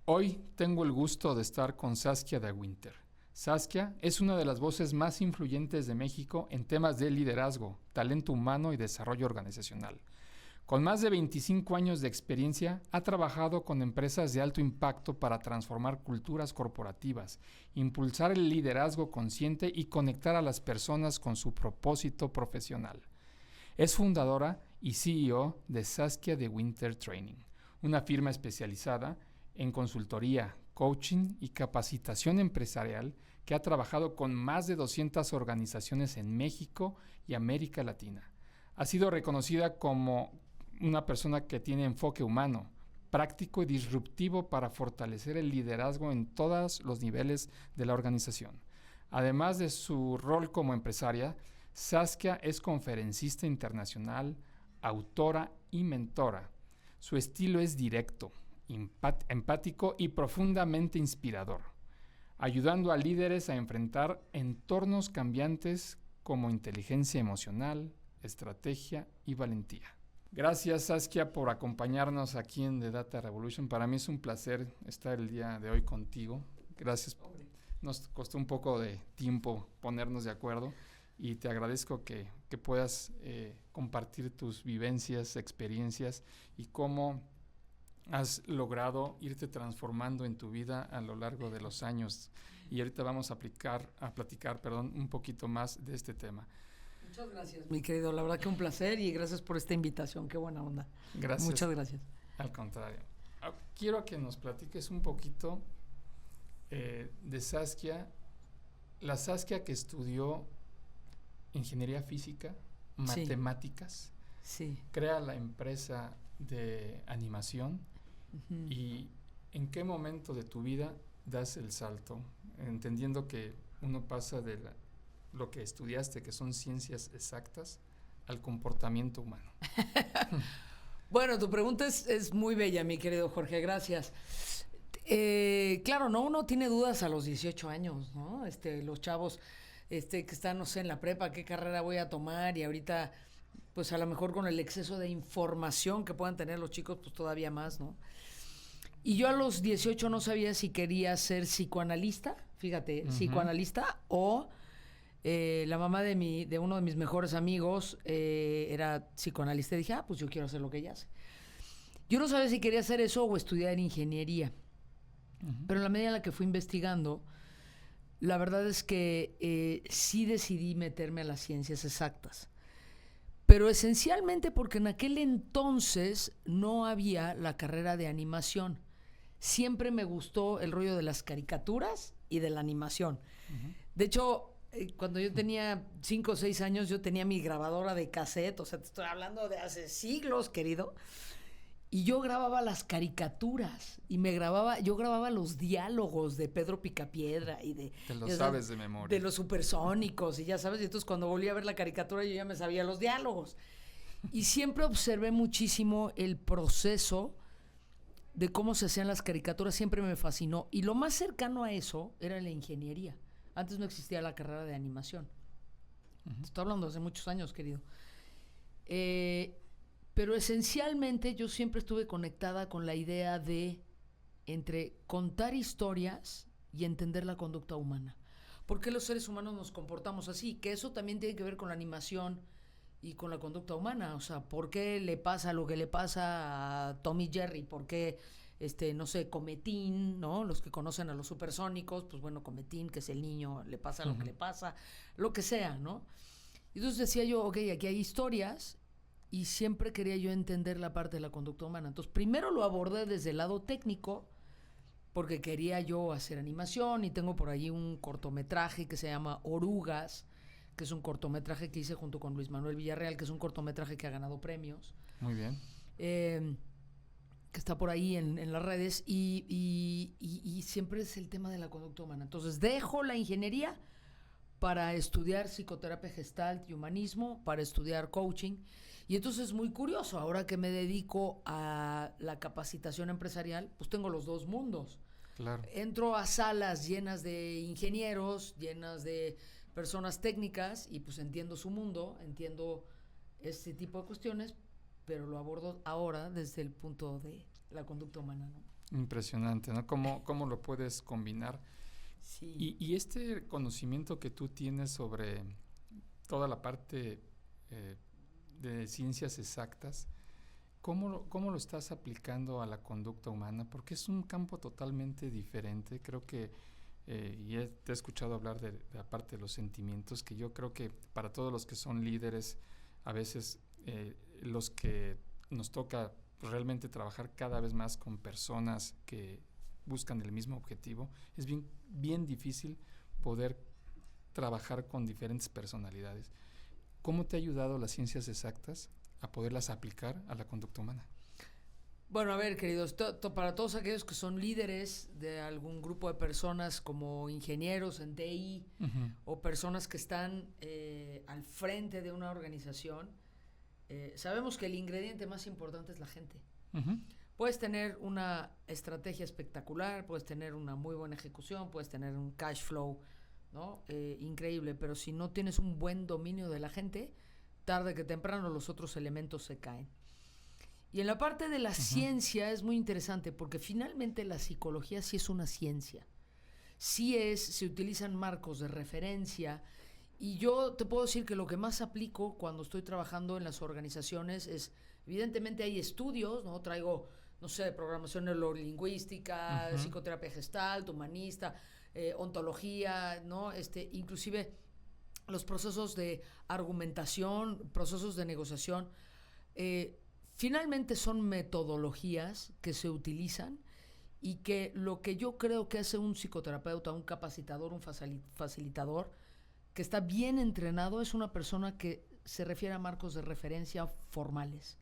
Hoy tengo el gusto de estar con Saskia de Winter. Saskia es una de las voces más influyentes de México en temas de liderazgo, talento humano y desarrollo organizacional. Con más de 25 años de experiencia, ha trabajado con empresas de alto impacto para transformar culturas corporativas, impulsar el liderazgo consciente y conectar a las personas con su propósito profesional. Es fundadora y CEO de Saskia de Winter Training, una firma especializada en consultoría, coaching y capacitación empresarial que ha trabajado con más de 200 organizaciones en México y América Latina. Ha sido reconocida como una persona que tiene enfoque humano, práctico y disruptivo para fortalecer el liderazgo en todos los niveles de la organización. Además de su rol como empresaria, Saskia es conferencista internacional, autora y mentora. Su estilo es directo, empático y profundamente inspirador, ayudando a líderes a enfrentar entornos cambiantes como inteligencia emocional, estrategia y valentía. Gracias, Saskia, por acompañarnos aquí en The Data Revolution. Para mí es un placer estar el día de hoy contigo. Gracias. Nos costó un poco de tiempo ponernos de acuerdo y te agradezco que puedas compartir tus vivencias, experiencias y cómo has logrado irte transformando en tu vida a lo largo de los años. Y ahorita vamos a platicar un poquito más de este tema. Muchas gracias, mi querido. La verdad que un placer y gracias por esta invitación. Qué buena onda. Gracias. Muchas gracias. Al contrario. Quiero que nos platiques un poquito de Saskia. La Saskia que estudió ingeniería física, matemáticas, sí. Crea la empresa de animación. Uh-huh. ¿Y en qué momento de tu vida das el salto? Entendiendo que uno pasa de lo que estudiaste, que son ciencias exactas, al comportamiento humano. Bueno, tu pregunta es muy bella, mi querido Jorge, gracias. Claro, ¿no? Uno tiene dudas a los 18 años, ¿no? Los chavos que están, no sé, en la prepa, qué carrera voy a tomar, y ahorita, pues a lo mejor con el exceso de información que puedan tener los chicos, pues todavía más, ¿no? Y yo a los 18 no sabía si quería ser psicoanalista, fíjate, uh-huh. Psicoanalista o la mamá de uno de mis mejores amigos era psicoanalista y dije, pues yo quiero hacer lo que ella hace. Yo no sabía si quería hacer eso o estudiar ingeniería, uh-huh. Pero en la medida en la que fui investigando, la verdad es que sí decidí meterme a las ciencias exactas. Pero esencialmente porque en aquel entonces no había la carrera de animación. Siempre me gustó el rollo de las caricaturas y de la animación. Uh-huh. De hecho, cuando yo tenía 5 o 6 años, yo tenía mi grabadora de cassette, o sea, te estoy hablando de hace siglos, querido, y yo grababa las caricaturas, y yo grababa los diálogos de Pedro Picapiedra y Te lo sabes de memoria. De los supersónicos, y ya sabes, y entonces cuando volví a ver la caricatura yo ya me sabía los diálogos. Y siempre observé muchísimo el proceso de cómo se hacían las caricaturas, siempre me fascinó. Y lo más cercano a eso era la ingeniería. Antes no existía la carrera de animación. Uh-huh. Estoy hablando de hace muchos años, querido. Pero esencialmente yo siempre estuve conectada con la idea de entre contar historias y entender la conducta humana. ¿Por qué los seres humanos nos comportamos así? Que eso también tiene que ver con la animación y con la conducta humana. O sea, ¿por qué le pasa lo que le pasa a Tom y Jerry? ¿Por qué, no sé, Cometín, ¿no? Los que conocen a los supersónicos, pues bueno, Cometín, que es el niño, le pasa uh-huh. Lo que le pasa, lo que sea, ¿no? Y entonces decía yo, ok, aquí hay historias, y siempre quería yo entender la parte de la conducta humana. Entonces, primero lo abordé desde el lado técnico, porque quería yo hacer animación, y tengo por ahí un cortometraje que se llama Orugas, que es un cortometraje que hice junto con Luis Manuel Villarreal, que es un cortometraje que ha ganado premios. Muy bien. Que está por ahí en las redes, y siempre es el tema de la conducta humana. Entonces, dejo la ingeniería para estudiar psicoterapia gestalt y humanismo, para estudiar coaching. Y entonces es muy curioso, ahora que me dedico a la capacitación empresarial, pues tengo los dos mundos. Claro. Entro a salas llenas de ingenieros, llenas de personas técnicas, y pues entiendo su mundo, entiendo este tipo de cuestiones, pero lo abordo ahora desde el punto de la conducta humana, ¿no? Impresionante, ¿no? ¿Cómo lo puedes combinar? Sí. Y este conocimiento que tú tienes sobre toda la parte de ciencias exactas, ¿cómo lo estás aplicando a la conducta humana? Porque es un campo totalmente diferente. Creo que, te he escuchado hablar de la parte de los sentimientos, que yo creo que para todos los que son líderes, a veces los que nos toca realmente trabajar cada vez más con personas que buscan el mismo objetivo, es bien difícil poder trabajar con diferentes personalidades. ¿Cómo te ha ayudado las ciencias exactas a poderlas aplicar a la conducta humana? Bueno, a ver, queridos, para todos aquellos que son líderes de algún grupo de personas como ingenieros en TI o personas que están al frente de una organización, sabemos que el ingrediente más importante es la gente. Puedes tener una estrategia espectacular, puedes tener una muy buena ejecución, puedes tener un cash flow, ¿no? Increíble, pero si no tienes un buen dominio de la gente, tarde que temprano los otros elementos se caen. Y en la parte de la ciencia es muy interesante porque finalmente la psicología sí es una ciencia. Se utilizan marcos de referencia y yo te puedo decir que lo que más aplico cuando estoy trabajando en las organizaciones es, evidentemente hay estudios, ¿no? Traigo, no sé, programación neurolingüística, psicoterapia gestalt, humanista, ontología, ¿no? Inclusive los procesos de argumentación, procesos de negociación, finalmente son metodologías que se utilizan y que lo que yo creo que hace un psicoterapeuta, un capacitador, un facilitador, que está bien entrenado, es una persona que se refiere a marcos de referencia formales.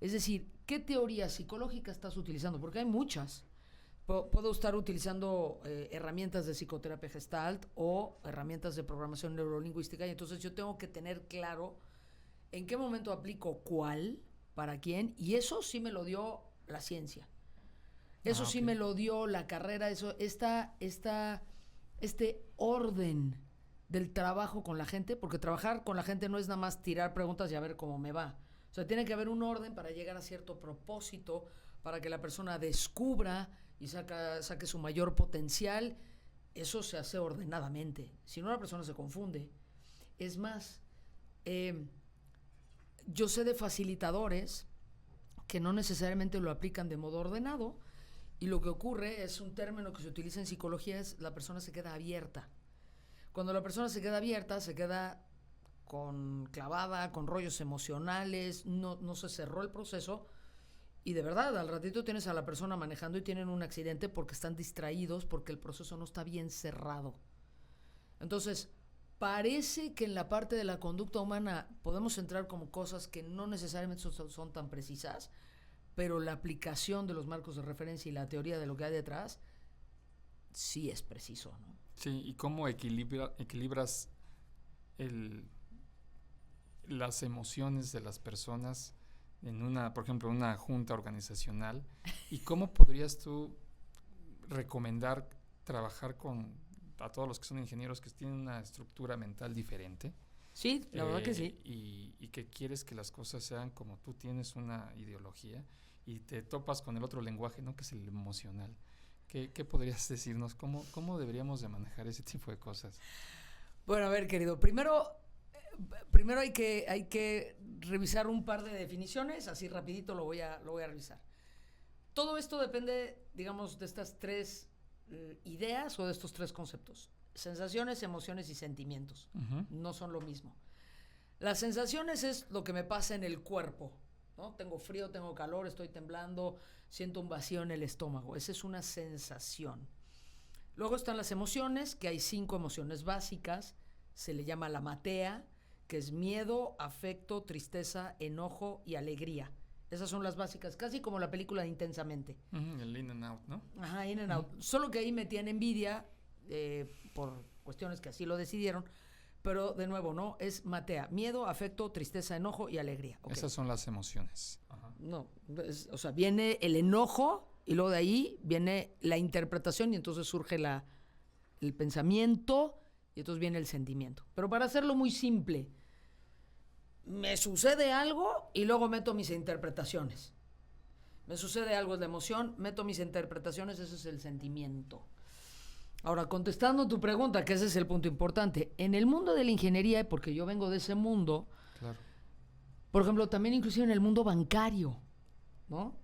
Es decir, ¿qué teoría psicológica estás utilizando? Porque hay muchas. Puedo estar utilizando herramientas de psicoterapia gestalt o herramientas de programación neurolingüística y entonces yo tengo que tener claro en qué momento aplico cuál, para quién, y eso sí me lo dio la ciencia. Eso sí me lo dio la carrera, este orden del trabajo con la gente, porque trabajar con la gente no es nada más tirar preguntas y a ver cómo me va. O sea, tiene que haber un orden para llegar a cierto propósito, para que la persona descubra y saque su mayor potencial. Eso se hace ordenadamente. Si no, la persona se confunde. Es más, yo sé de facilitadores que no necesariamente lo aplican de modo ordenado y lo que ocurre es un término que se utiliza en psicología, es la persona se queda abierta. Cuando la persona se queda abierta, se queda clavada, con rollos emocionales, no se cerró el proceso y de verdad, al ratito tienes a la persona manejando y tienen un accidente porque están distraídos, porque el proceso no está bien cerrado. Entonces, parece que en la parte de la conducta humana podemos entrar como cosas que no necesariamente son tan precisas, pero la aplicación de los marcos de referencia y la teoría de lo que hay detrás sí es preciso, ¿no? Sí, ¿y cómo equilibras las emociones de las personas por ejemplo, una junta organizacional? ¿Y cómo podrías tú recomendar trabajar a todos los que son ingenieros que tienen una estructura mental diferente? Sí, la verdad que sí. Y que quieres que las cosas sean como tú tienes una ideología y te topas con el otro lenguaje, ¿no? Que es el emocional. ¿Qué podrías decirnos? ¿Cómo deberíamos de manejar ese tipo de cosas? Bueno, a ver, querido, primero hay que revisar un par de definiciones, así rapidito lo voy a revisar. Todo esto depende, digamos, de estas tres ideas o de estos tres conceptos. Sensaciones, emociones y sentimientos. No son lo mismo. Las sensaciones es lo que me pasa en el cuerpo, ¿no? Tengo frío, tengo calor, estoy temblando, siento un vacío en el estómago. Esa es una sensación. Luego están las emociones, que hay 5 emociones básicas. Se le llama la matea, que es miedo, afecto, tristeza, enojo y alegría. Esas son las básicas, casi como la película de Intensamente. El in and out, ¿no? Ajá, in and out. Solo que ahí metían envidia por cuestiones que así lo decidieron. Pero de nuevo, ¿no? Es matea, miedo, afecto, tristeza, enojo y alegría. Okay. Esas son las emociones. Ajá. No, o sea, viene el enojo y luego de ahí viene la interpretación y entonces surge el pensamiento y entonces viene el sentimiento. Pero para hacerlo muy simple, me sucede algo y luego meto mis interpretaciones. Me sucede algo, es la emoción, meto mis interpretaciones, ese es el sentimiento. Ahora, contestando tu pregunta, que ese es el punto importante, en el mundo de la ingeniería, porque yo vengo de ese mundo, Claro. por ejemplo, también inclusive en el mundo bancario, ¿no?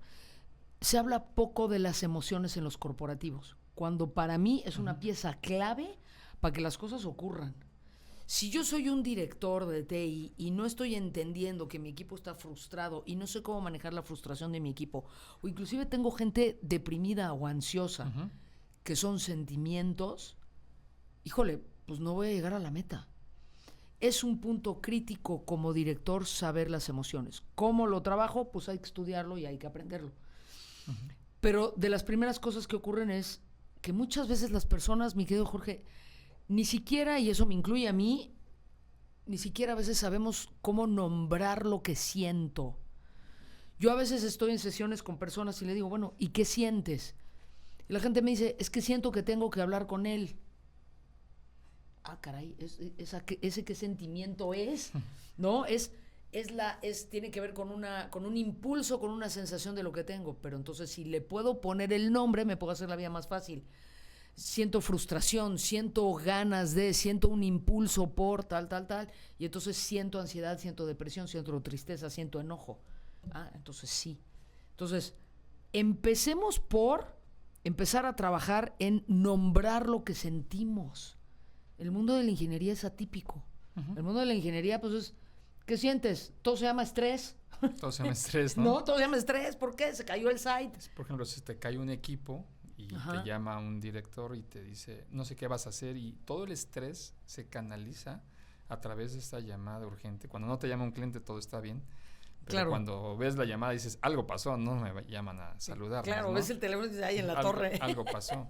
Se habla poco de las emociones en los corporativos, cuando para mí es una pieza clave para que las cosas ocurran. Si yo soy un director de TI y no estoy entendiendo que mi equipo está frustrado y no sé cómo manejar la frustración de mi equipo, o inclusive tengo gente deprimida o ansiosa, que son sentimientos, híjole, pues no voy a llegar a la meta. Es un punto crítico como director saber las emociones. ¿Cómo lo trabajo? Pues hay que estudiarlo y hay que aprenderlo. Pero de las primeras cosas que ocurren es que muchas veces las personas, mi querido Jorge, ni siquiera, y eso me incluye a mí, ni siquiera a veces sabemos cómo nombrar lo que siento. Yo a veces estoy en sesiones con personas y le digo, bueno, ¿y qué sientes? Y la gente me dice, es que siento que tengo que hablar con él. Ah, caray, ¿ese qué sentimiento es? ¿No? Tiene que ver con un impulso, con una sensación de lo que tengo. Pero entonces, si le puedo poner el nombre, me puedo hacer la vida más fácil. Siento frustración, siento ganas siento un impulso por tal, y entonces siento ansiedad, siento depresión, siento tristeza, siento enojo. Ah, entonces sí. Entonces, empecemos por empezar a trabajar en nombrar lo que sentimos. El mundo de la ingeniería es atípico. El mundo de la ingeniería, pues es, ¿qué sientes? Todo se llama estrés. Todo se llama estrés, ¿no? No, todo se llama estrés. ¿Por qué? Se cayó el site. Por ejemplo, si te cae un equipo y te llama un director y te dice, no sé qué vas a hacer, y todo el estrés se canaliza a través de esta llamada urgente. Cuando no te llama un cliente, todo está bien. Pero claro, cuando ves la llamada dices, algo pasó, no me llaman a saludar. Claro, ¿no? ves el teléfono y dices, ahí en la torre. Algo pasó.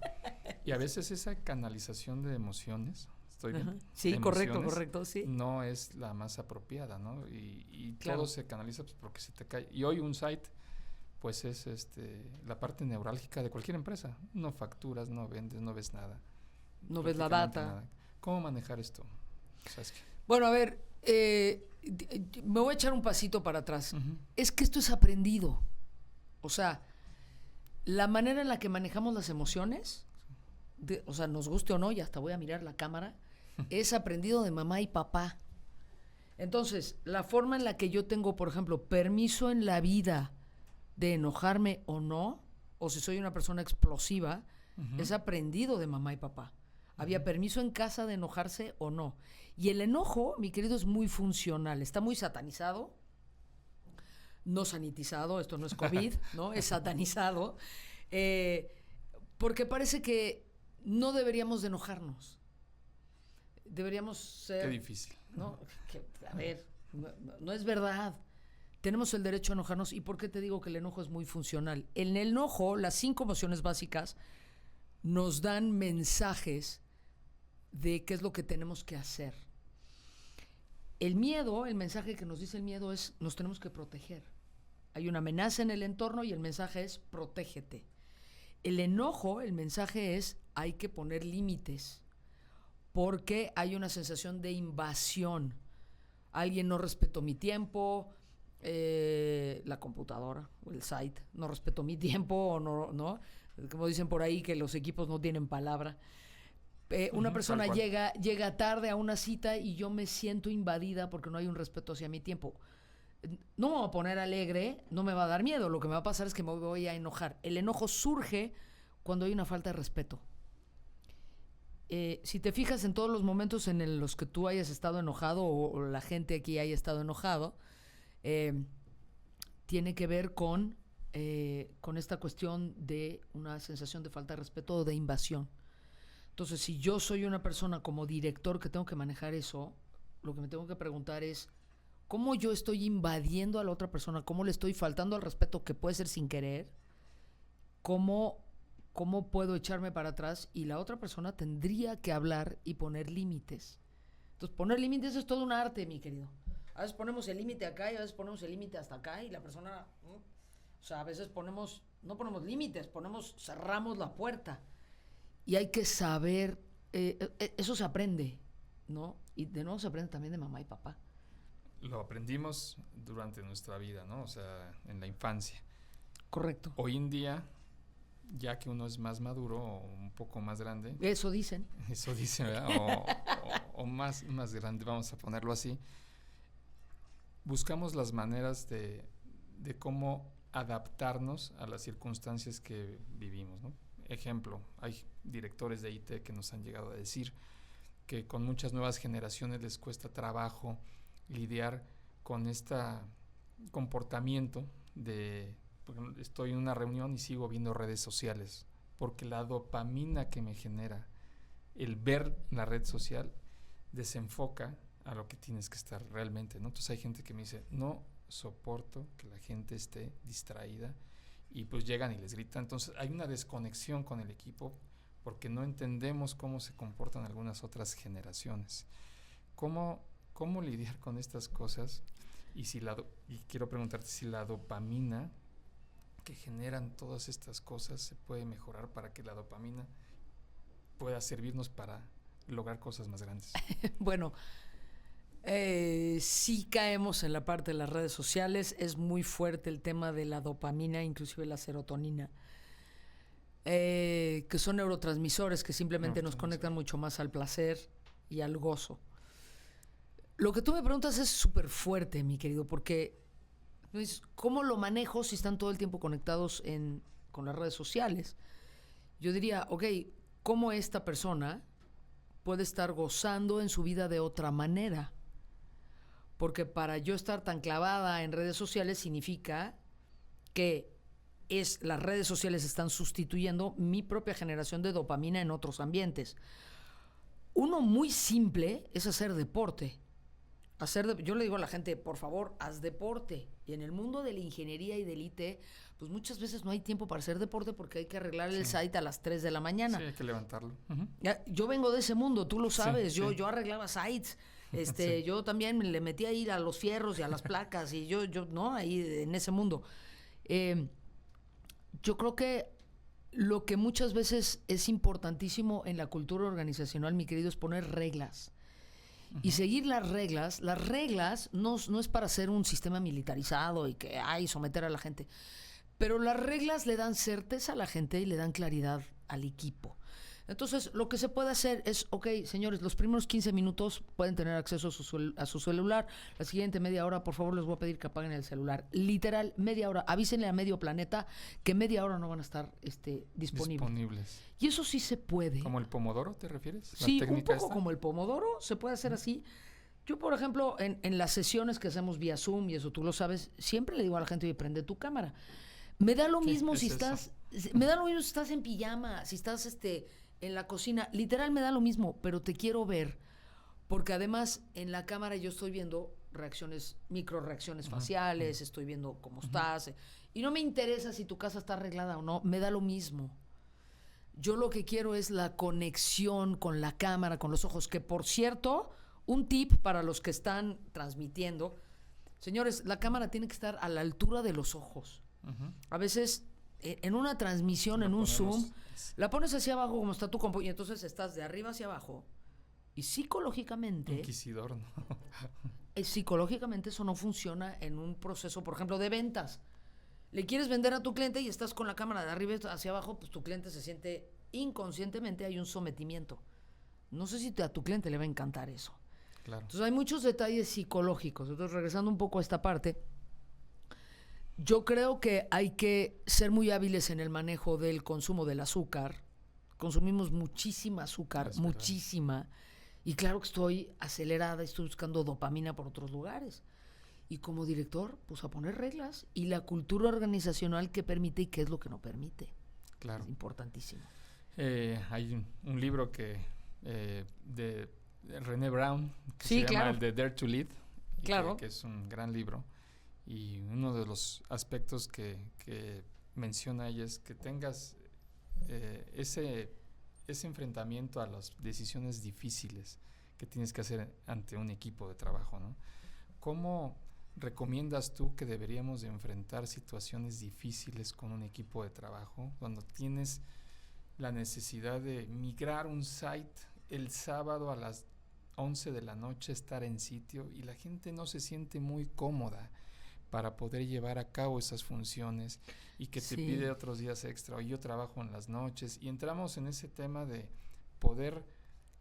Y a veces esa canalización de emociones, ¿estoy bien? Sí, correcto, sí. No es la más apropiada, ¿no? Y claro, todo se canaliza pues, porque se te cae. Y hoy un site, pues es la parte neurálgica de cualquier empresa. No facturas, no vendes, no ves nada. No ves la data. Nada. ¿Cómo manejar esto, Saskia? Bueno, a ver, me voy a echar un pasito para atrás. Es que esto es aprendido. O sea, la manera en la que manejamos las emociones, o sea, nos guste o no, y hasta voy a mirar la cámara, es aprendido de mamá y papá. Entonces, la forma en la que yo tengo, por ejemplo, permiso en la vida de enojarme o no, o si soy una persona explosiva, es aprendido de mamá y papá. Había permiso en casa de enojarse o no. Y el enojo, mi querido, es muy funcional. Está muy satanizado, no sanitizado, esto no es COVID, ¿no? Es satanizado. Porque parece que no deberíamos de enojarnos. Deberíamos ser... Qué difícil. ¿No? A ver, no es verdad. Tenemos el derecho a enojarnos. ¿Y por qué te digo que el enojo es muy funcional? En el enojo, las 5 emociones básicas nos dan mensajes de qué es lo que tenemos que hacer. El miedo, el mensaje que nos dice el miedo es nos tenemos que proteger. Hay una amenaza en el entorno y el mensaje es protégete. El enojo, el mensaje es hay que poner límites porque hay una sensación de invasión. Alguien no respetó mi tiempo, la computadora o el site no respetó mi tiempo o no, como dicen por ahí que los equipos no tienen palabra. Una persona llega tarde a una cita y yo me siento invadida porque no hay un respeto hacia mi tiempo. No me voy a poner alegre, no me va a dar miedo. Lo que me va a pasar es que me voy a enojar. El enojo surge cuando hay una falta de respeto. Si te fijas en todos los momentos en los que tú hayas estado enojado o la gente aquí haya estado enojado, tiene que ver con esta cuestión de una sensación de falta de respeto o de invasión. Entonces, si yo soy una persona como director que tengo que manejar eso, lo que me tengo que preguntar es ¿cómo yo estoy invadiendo a la otra persona? ¿Cómo le estoy faltando al respeto que puede ser sin querer? ¿Cómo puedo echarme para atrás? Y la otra persona tendría que hablar y poner límites. Entonces, poner límites es todo un arte, mi querido. A veces ponemos el límite acá y a veces ponemos el límite hasta acá y la persona... O sea, a veces no ponemos límites, cerramos la puerta. Y hay que saber, eso se aprende, ¿no? Y de nuevo se aprende también de mamá y papá. Lo aprendimos durante nuestra vida, ¿no? O sea, en la infancia. Correcto. Hoy en día, ya que uno es más maduro o un poco más grande. Eso dicen. Eso dicen, ¿verdad? O más grande, vamos a ponerlo así. Buscamos las maneras de cómo adaptarnos a las circunstancias que vivimos, ¿no? Ejemplo, hay directores de IT que nos han llegado a decir que con muchas nuevas generaciones les cuesta trabajo lidiar con este comportamiento de estoy en una reunión y sigo viendo redes sociales, porque la dopamina que me genera el ver la red social desenfoca a lo que tienes que estar realmente, ¿no? Entonces hay gente que me dice, no soporto que la gente esté distraída, y pues llegan y les gritan. Entonces hay una desconexión con el equipo porque no entendemos cómo se comportan algunas otras generaciones. ¿Cómo lidiar con estas cosas? Y quiero preguntarte si la dopamina que generan todas estas cosas se puede mejorar para que la dopamina pueda servirnos para lograr cosas más grandes. Bueno, sí caemos en la parte de las redes sociales. Es muy fuerte el tema de la dopamina, inclusive la serotonina, que son neurotransmisores que simplemente nos conectan mucho más al placer y al gozo. Lo que tú me preguntas es súper fuerte, mi querido, porque ¿cómo lo manejo si están todo el tiempo conectados con las redes sociales? Yo diría, ok, ¿cómo esta persona puede estar gozando en su vida de otra manera? Porque para yo estar tan clavada en redes sociales significa que las redes sociales están sustituyendo mi propia generación de dopamina en otros ambientes. Uno muy simple es hacer deporte. Yo le digo a la gente, por favor, haz deporte. Y en el mundo de la ingeniería y del IT, pues muchas veces no hay tiempo para hacer deporte porque hay que arreglar el site a las 3 de la mañana. Sí, hay que levantarlo. Yo vengo de ese mundo, tú lo sabes. Sí. Yo arreglaba sites. Yo también me le metí a ir a los fierros y a las placas y yo no, ahí en ese mundo. Yo creo que lo que muchas veces es importantísimo en la cultura organizacional, mi querido, es poner reglas. Y seguir las reglas no es para hacer un sistema militarizado y que someter a la gente, pero las reglas le dan certeza a la gente y le dan claridad al equipo. Entonces, lo que se puede hacer es, ok, señores, los primeros 15 minutos pueden tener acceso a su celular. La siguiente media hora, por favor, les voy a pedir que apaguen el celular. Literal, media hora. Avísenle a medio planeta que media hora no van a estar disponibles. Y eso sí se puede. ¿Como el pomodoro, te refieres? Sí, un poco como el pomodoro. Se puede hacer así. Yo, por ejemplo, en las sesiones que hacemos vía Zoom, y eso tú lo sabes, siempre le digo a la gente, oye, prende tu cámara. Me da lo mismo si estás en pijama, si estás en la cocina, literal me da lo mismo, pero te quiero ver, porque además en la cámara yo estoy viendo microreacciones faciales, estoy viendo cómo estás, y no me interesa si tu casa está arreglada o no, me da lo mismo. Yo lo que quiero es la conexión con la cámara, con los ojos, que por cierto, un tip para los que están transmitiendo, señores, la cámara tiene que estar a la altura de los ojos. A veces en una transmisión, en un Zoom, la pones hacia abajo como está tu compu, y entonces estás de arriba hacia abajo. Y psicológicamente... Inquisidor, ¿no? Psicológicamente eso no funciona en un proceso, por ejemplo, de ventas. Le quieres vender a tu cliente y estás con la cámara de arriba hacia abajo, pues tu cliente se siente inconscientemente, hay un sometimiento. No sé si a tu cliente le va a encantar eso. Claro. Entonces hay muchos detalles psicológicos. Entonces, regresando un poco a esta parte, yo creo que hay que ser muy hábiles en el manejo del consumo del azúcar. Consumimos muchísima azúcar, muchísima. Y claro que estoy acelerada, estoy buscando dopamina por otros lugares. Y como director, pues a poner reglas y la cultura organizacional que permite y qué es lo que no permite. Claro. Es importantísimo. Hay un libro de René Brown que se llama el de Dare to Lead. Claro. Que es un gran libro. Y uno de los aspectos que menciona ella es que tengas ese enfrentamiento a las decisiones difíciles que tienes que hacer ante un equipo de trabajo, ¿no? ¿Cómo recomiendas tú que deberíamos de enfrentar situaciones difíciles con un equipo de trabajo cuando tienes la necesidad de migrar un site el sábado a las 11 de la noche, estar en sitio y la gente no se siente muy cómoda? para poder llevar a cabo esas funciones y que te pide otros días extra, o yo trabajo en las noches, y entramos en ese tema de poder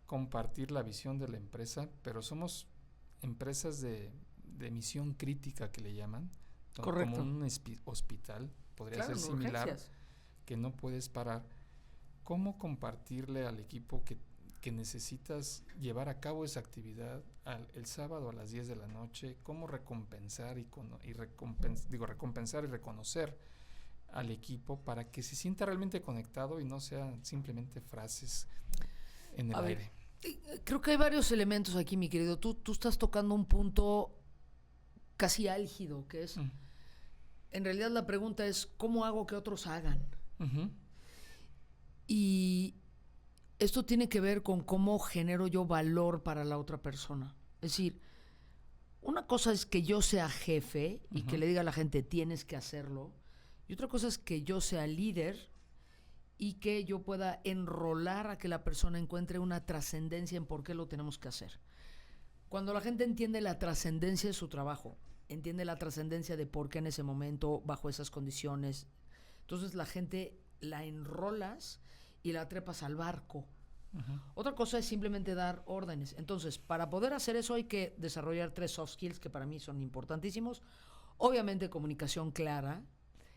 compartir la visión de la empresa, pero somos empresas de misión crítica que le llaman, Correcto. como un hospital, podría ser similar, urgencias. Que no puedes parar. ¿Cómo compartirle al equipo que necesitas llevar a cabo esa actividad el sábado a las 10 de la noche? ¿Cómo recompensar recompensar y reconocer al equipo para que se sienta realmente conectado y no sean simplemente frases en el aire? Creo que hay varios elementos aquí, mi querido. Tú estás tocando un punto casi álgido, que es, en realidad la pregunta es, ¿cómo hago que otros hagan? Uh-huh. Y esto tiene que ver con cómo genero yo valor para la otra persona. Es decir, una cosa es que yo sea jefe y que le diga a la gente, tienes que hacerlo. Y otra cosa es que yo sea líder y que yo pueda enrolar a que la persona encuentre una trascendencia en por qué lo tenemos que hacer. Cuando la gente entiende la trascendencia de su trabajo, entiende la trascendencia de por qué en ese momento, bajo esas condiciones, entonces la gente la enrolas y la trepas al barco. Uh-huh. Otra cosa es simplemente dar órdenes. Entonces, para poder hacer eso hay que desarrollar 3 soft skills que para mí son importantísimos. Obviamente, comunicación clara,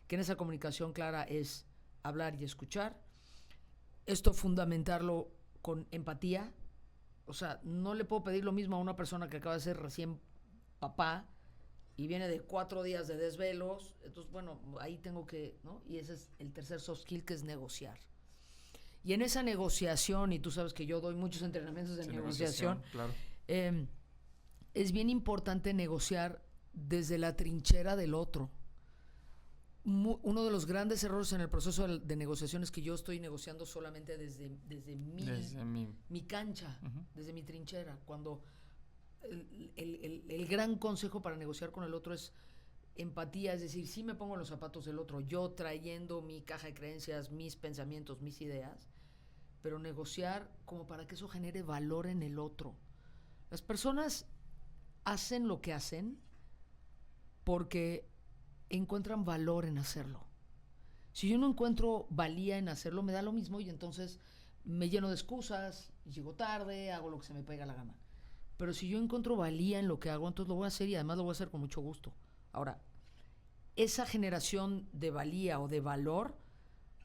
que en esa comunicación clara es hablar y escuchar. Esto fundamentarlo con empatía. O sea, no le puedo pedir lo mismo a una persona que acaba de ser recién papá y viene de 4 días de desvelos. Entonces, bueno, ahí tengo que, ¿no? Y ese es el tercer soft skill, que es negociar. Y en esa negociación, y tú sabes que yo doy muchos entrenamientos de negociación, claro. Es bien importante negociar desde la trinchera del otro. Uno de los grandes errores en el proceso de negociación es que yo estoy negociando solamente desde mi cancha, uh-huh, desde mi trinchera, cuando el gran consejo para negociar con el otro es empatía, es decir, sí me pongo en los zapatos del otro, yo trayendo mi caja de creencias, mis pensamientos, mis ideas, pero negociar como para que eso genere valor en el otro. Las personas hacen lo que hacen porque encuentran valor en hacerlo. Si yo no encuentro valía en hacerlo, me da lo mismo y entonces me lleno de excusas, llego tarde, hago lo que se me pega la gana. Pero si yo encuentro valía en lo que hago, entonces lo voy a hacer y además lo voy a hacer con mucho gusto. Ahora, esa generación de valía o de valor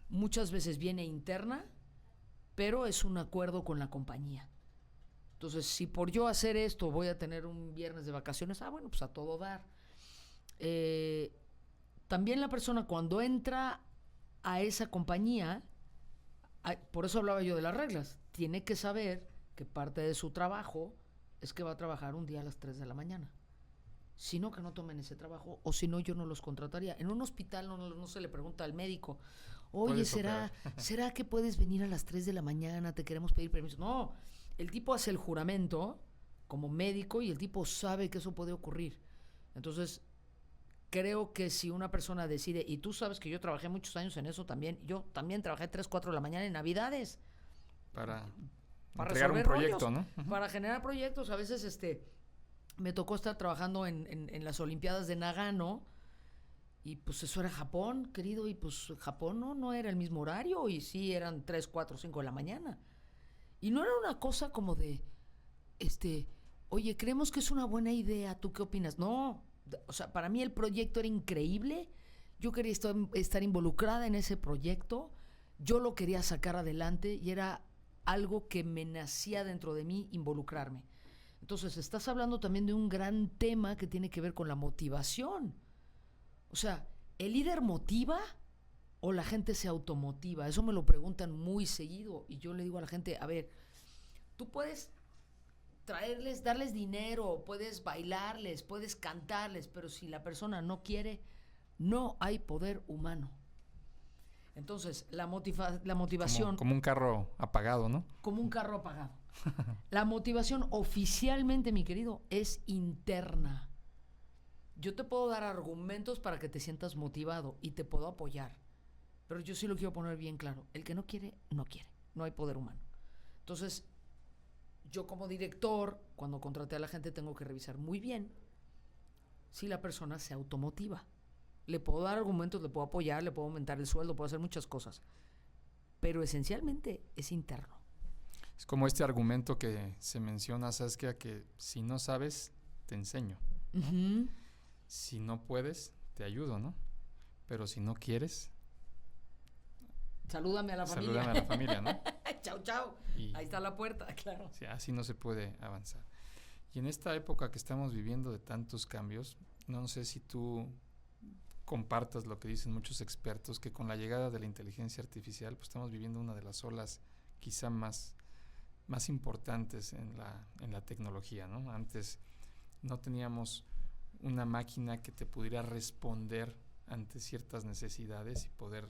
muchas veces viene interna, pero es un acuerdo con la compañía. Entonces, si por yo hacer esto voy a tener un viernes de vacaciones, bueno, pues a todo dar. También la persona cuando entra a esa compañía, por eso hablaba yo de las reglas, tiene que saber que parte de su trabajo es que va a trabajar un día a las 3 de la mañana. Si no, que no tomen ese trabajo, o si no, yo no los contrataría. En un hospital no se le pregunta al médico, oye, ¿será que puedes venir a las 3 de la mañana? Te queremos pedir permiso. No, el tipo hace el juramento como médico y el tipo sabe que eso puede ocurrir. Entonces, creo que si una persona decide, y tú sabes que yo trabajé muchos años en eso también, yo también trabajé 3, 4 de la mañana en Navidades. Para entregar un proyecto, rollos, ¿no? Uh-huh. Para generar proyectos. A veces me tocó estar trabajando en las Olimpiadas de Nagano y pues eso era Japón, querido, y pues Japón no era el mismo horario y sí eran 3, 4, 5 de la mañana. Y no era una cosa como de, oye, creemos que es una buena idea, ¿tú qué opinas? No, o sea, para mí el proyecto era increíble, yo quería estar involucrada en ese proyecto, yo lo quería sacar adelante y era algo que me nacía dentro de mí involucrarme. Entonces, estás hablando también de un gran tema que tiene que ver con la motivación. O sea, ¿el líder motiva o la gente se automotiva? Eso me lo preguntan muy seguido y yo le digo a la gente, a ver, tú puedes darles dinero, puedes bailarles, puedes cantarles, pero si la persona no quiere, no hay poder humano. Entonces, la motivación... Como un carro apagado, ¿no? Como un carro apagado. La motivación oficialmente, mi querido, es interna. Yo te puedo dar argumentos para que te sientas motivado y te puedo apoyar. Pero yo sí lo quiero poner bien claro. El que no quiere, no quiere. No hay poder humano. Entonces, yo como director, cuando contraté a la gente, tengo que revisar muy bien si la persona se automotiva. Le puedo dar argumentos, le puedo apoyar, le puedo aumentar el sueldo, puedo hacer muchas cosas. Pero esencialmente es interno. Es como este argumento que se menciona, Saskia, que si no sabes, te enseño, ¿no? Uh-huh. Si no puedes, te ayudo, ¿no? Pero si no quieres, salúdame a la familia. Salúdame a la familia, ¿no? Chau, chau. Y, ahí está la puerta, claro. sí, así no se puede avanzar. Y en esta época que estamos viviendo de tantos cambios, no sé si tú compartas lo que dicen muchos expertos, que con la llegada de la inteligencia artificial, pues estamos viviendo una de las olas quizá más importantes en la tecnología, ¿no? Antes no teníamos una máquina que te pudiera responder ante ciertas necesidades y poder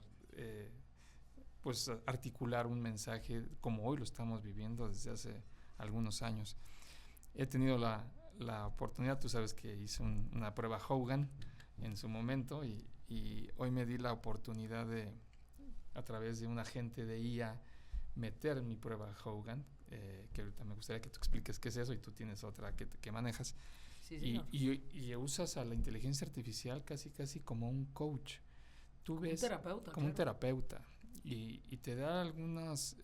pues articular un mensaje como hoy lo estamos viviendo desde hace algunos años. He tenido la oportunidad, tú sabes que hice una prueba Hogan en su momento y hoy me di la oportunidad de, a través de un agente de IA, meter mi prueba Hogan, que ahorita me gustaría que tú expliques qué es eso y tú tienes otra que manejas. Sí, y usas a la inteligencia artificial casi como un coach. Tú como ves un terapeuta. como un terapeuta y te da algunos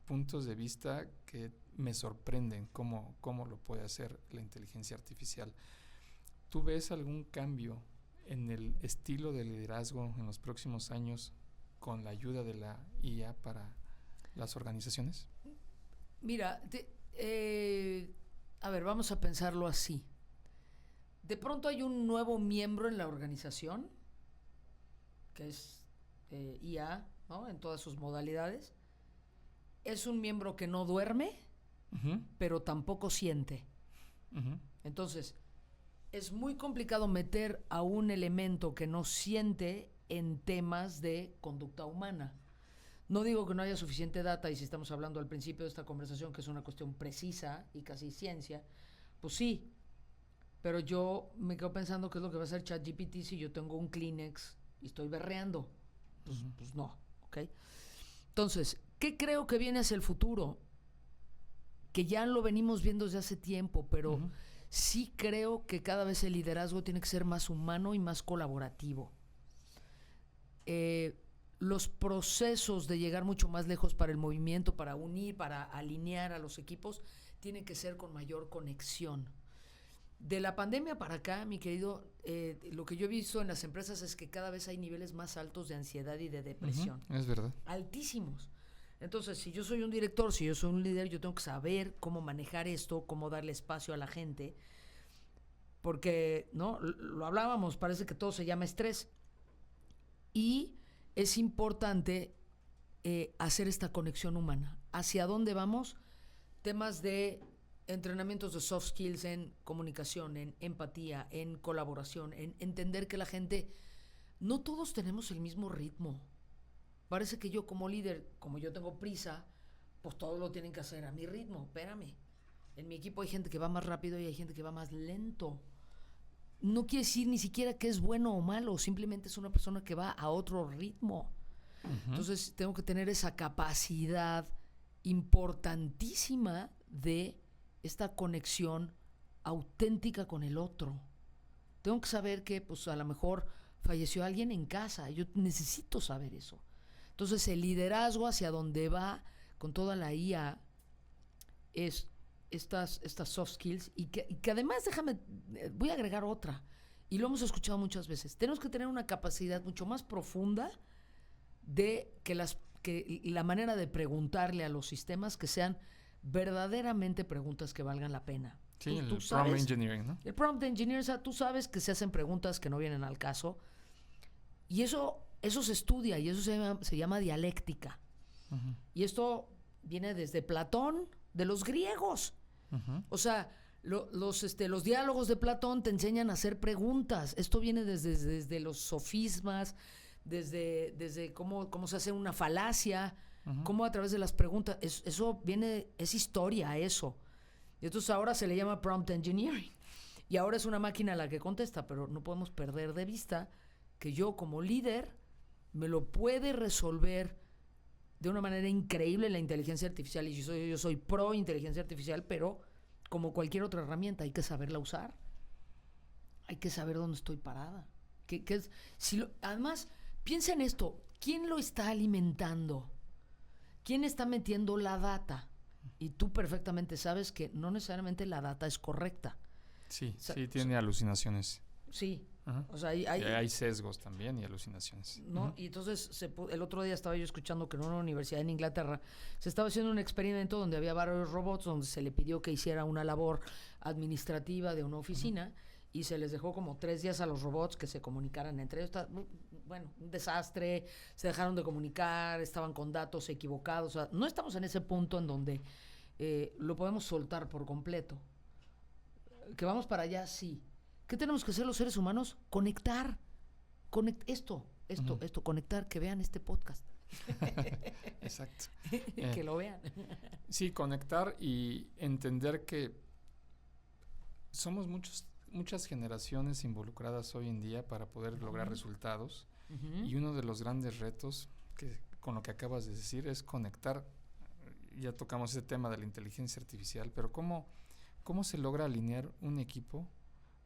puntos de vista que me sorprenden cómo lo puede hacer la inteligencia artificial. ¿Tú ves algún cambio en el estilo de liderazgo en los próximos años con la ayuda de la IA para las organizaciones? Mira, a ver, vamos a pensarlo así. De pronto hay un nuevo miembro en la organización, que es IA, ¿no? En todas sus modalidades. Es un miembro que no duerme, Uh-huh. pero tampoco siente. Uh-huh. Entonces, es muy complicado meter a un elemento que no siente en temas de conducta humana. No digo que no haya suficiente data, y si estamos hablando al principio de esta conversación que es una cuestión precisa y casi ciencia, pues sí, pero yo me quedo pensando qué es lo que va a hacer ChatGPT si yo tengo un Kleenex y estoy berreando. Pues no, ¿ok? Entonces, ¿qué creo que viene hacia el futuro? Que ya lo venimos viendo desde hace tiempo, pero Uh-huh. sí creo que cada vez el liderazgo tiene que ser más humano y más colaborativo. Los procesos de llegar mucho más lejos para el movimiento, para unir, para alinear a los equipos, tienen que ser con mayor conexión. De la pandemia para acá, mi querido, lo que yo he visto en las empresas es que cada vez hay niveles más altos de ansiedad y de depresión. Uh-huh. Es verdad. Altísimos. Entonces, si yo soy un director, si yo soy un líder, yo tengo que saber cómo manejar esto, cómo darle espacio a la gente, porque, ¿no? Lo hablábamos, parece que todo se llama estrés. Y es importante hacer esta conexión humana. ¿Hacia dónde vamos? Temas de entrenamientos de soft skills en comunicación, en empatía, en colaboración, en entender que la gente, no todos tenemos el mismo ritmo. Parece que yo como líder, como yo tengo prisa, pues todo lo tienen que hacer a mi ritmo. Espérame. En mi equipo hay gente que va más rápido y hay gente que va más lento. No quiere decir ni siquiera que es bueno o malo, simplemente es una persona que va a otro ritmo. Uh-huh. Entonces tengo que tener esa capacidad importantísima de esta conexión auténtica con el otro. Tengo que saber que pues a lo mejor falleció alguien en casa, yo necesito saber eso. Entonces el liderazgo hacia donde va con toda la IA es estas soft skills y que además, voy a agregar otra, y lo hemos escuchado muchas veces, tenemos que tener una capacidad mucho más profunda de que la manera de preguntarle a los sistemas que sean verdaderamente preguntas que valgan la pena. Sí, el prompt engineering, ¿no? El prompt engineering, o sea, tú sabes que se hacen preguntas que no vienen al caso, y eso se estudia, y eso se llama dialéctica. Uh-huh. Y esto viene desde Platón, de los griegos. Uh-huh. O sea, los diálogos de Platón te enseñan a hacer preguntas. Esto viene desde los sofismas, desde cómo se hace una falacia, uh-huh. Cómo a través de las preguntas. Eso viene, es historia, eso. Y entonces ahora se le llama prompt engineering. Y ahora es una máquina la que contesta, pero no podemos perder de vista que yo como líder me lo puede resolver de una manera increíble la inteligencia artificial. Y yo soy pro inteligencia artificial, pero como cualquier otra herramienta hay que saberla usar. hay que saber dónde estoy parada. Además, piensa en esto, ¿quién lo está alimentando? ¿Quién está metiendo la data? Y tú perfectamente sabes que no necesariamente la data es correcta. Sí, tiene alucinaciones. Sí. Ajá. O sea, hay sesgos también y alucinaciones. ¿no? Uh-huh. Y entonces, el otro día estaba yo escuchando que en una universidad en Inglaterra se estaba haciendo un experimento donde había varios robots, donde se le pidió que hiciera una labor administrativa de una oficina, uh-huh, y se les dejó como 3 días a los robots que se comunicaran entre ellos. Bueno, un desastre, se dejaron de comunicar, estaban con datos equivocados. O sea, no estamos en ese punto en donde lo podemos soltar por completo. Que vamos para allá, sí. ¿Qué tenemos que hacer los seres humanos? Conectar. Esto, uh-huh, conectar, que vean este podcast. Exacto. Que lo vean. Sí, conectar y entender que somos muchas generaciones involucradas hoy en día para poder lograr resultados. Uh-huh. Y uno de los grandes retos con lo que acabas de decir es conectar. Ya tocamos ese tema de la inteligencia artificial, pero ¿cómo se logra alinear un equipo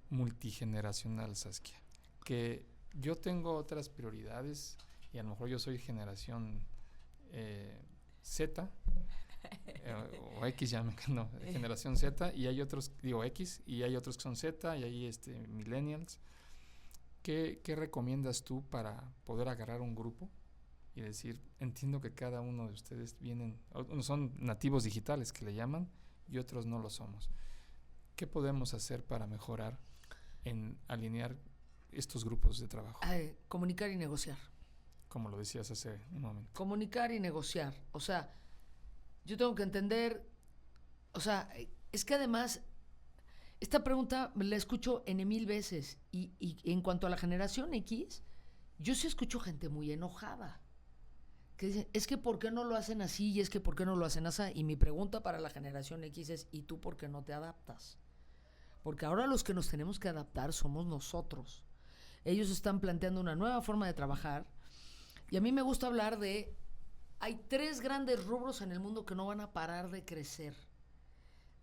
multigeneracional, Saskia? Que yo tengo otras prioridades y a lo mejor yo soy generación Z o X, generación Z, y hay otros, X, y hay otros que son Z, y hay millennials. ¿Qué recomiendas tú para poder agarrar un grupo y decir, entiendo que cada uno de ustedes son nativos digitales que le llaman y otros no lo somos? ¿Qué podemos hacer para mejorar en alinear estos grupos de trabajo? Comunicar y negociar. Como lo decías hace un momento. Comunicar y negociar. O sea, yo tengo que entender, o sea, es que además, esta pregunta la escucho N,000 veces y en cuanto a la generación X, yo sí escucho gente muy enojada. Que dicen, es que ¿por qué no lo hacen así? Y es que ¿por qué no lo hacen así? Y mi pregunta para la generación X es, ¿y tú por qué no te adaptas? Porque ahora los que nos tenemos que adaptar somos nosotros. Ellos están planteando una nueva forma de trabajar y a mí me gusta hablar de, hay 3 grandes rubros en el mundo que no van a parar de crecer.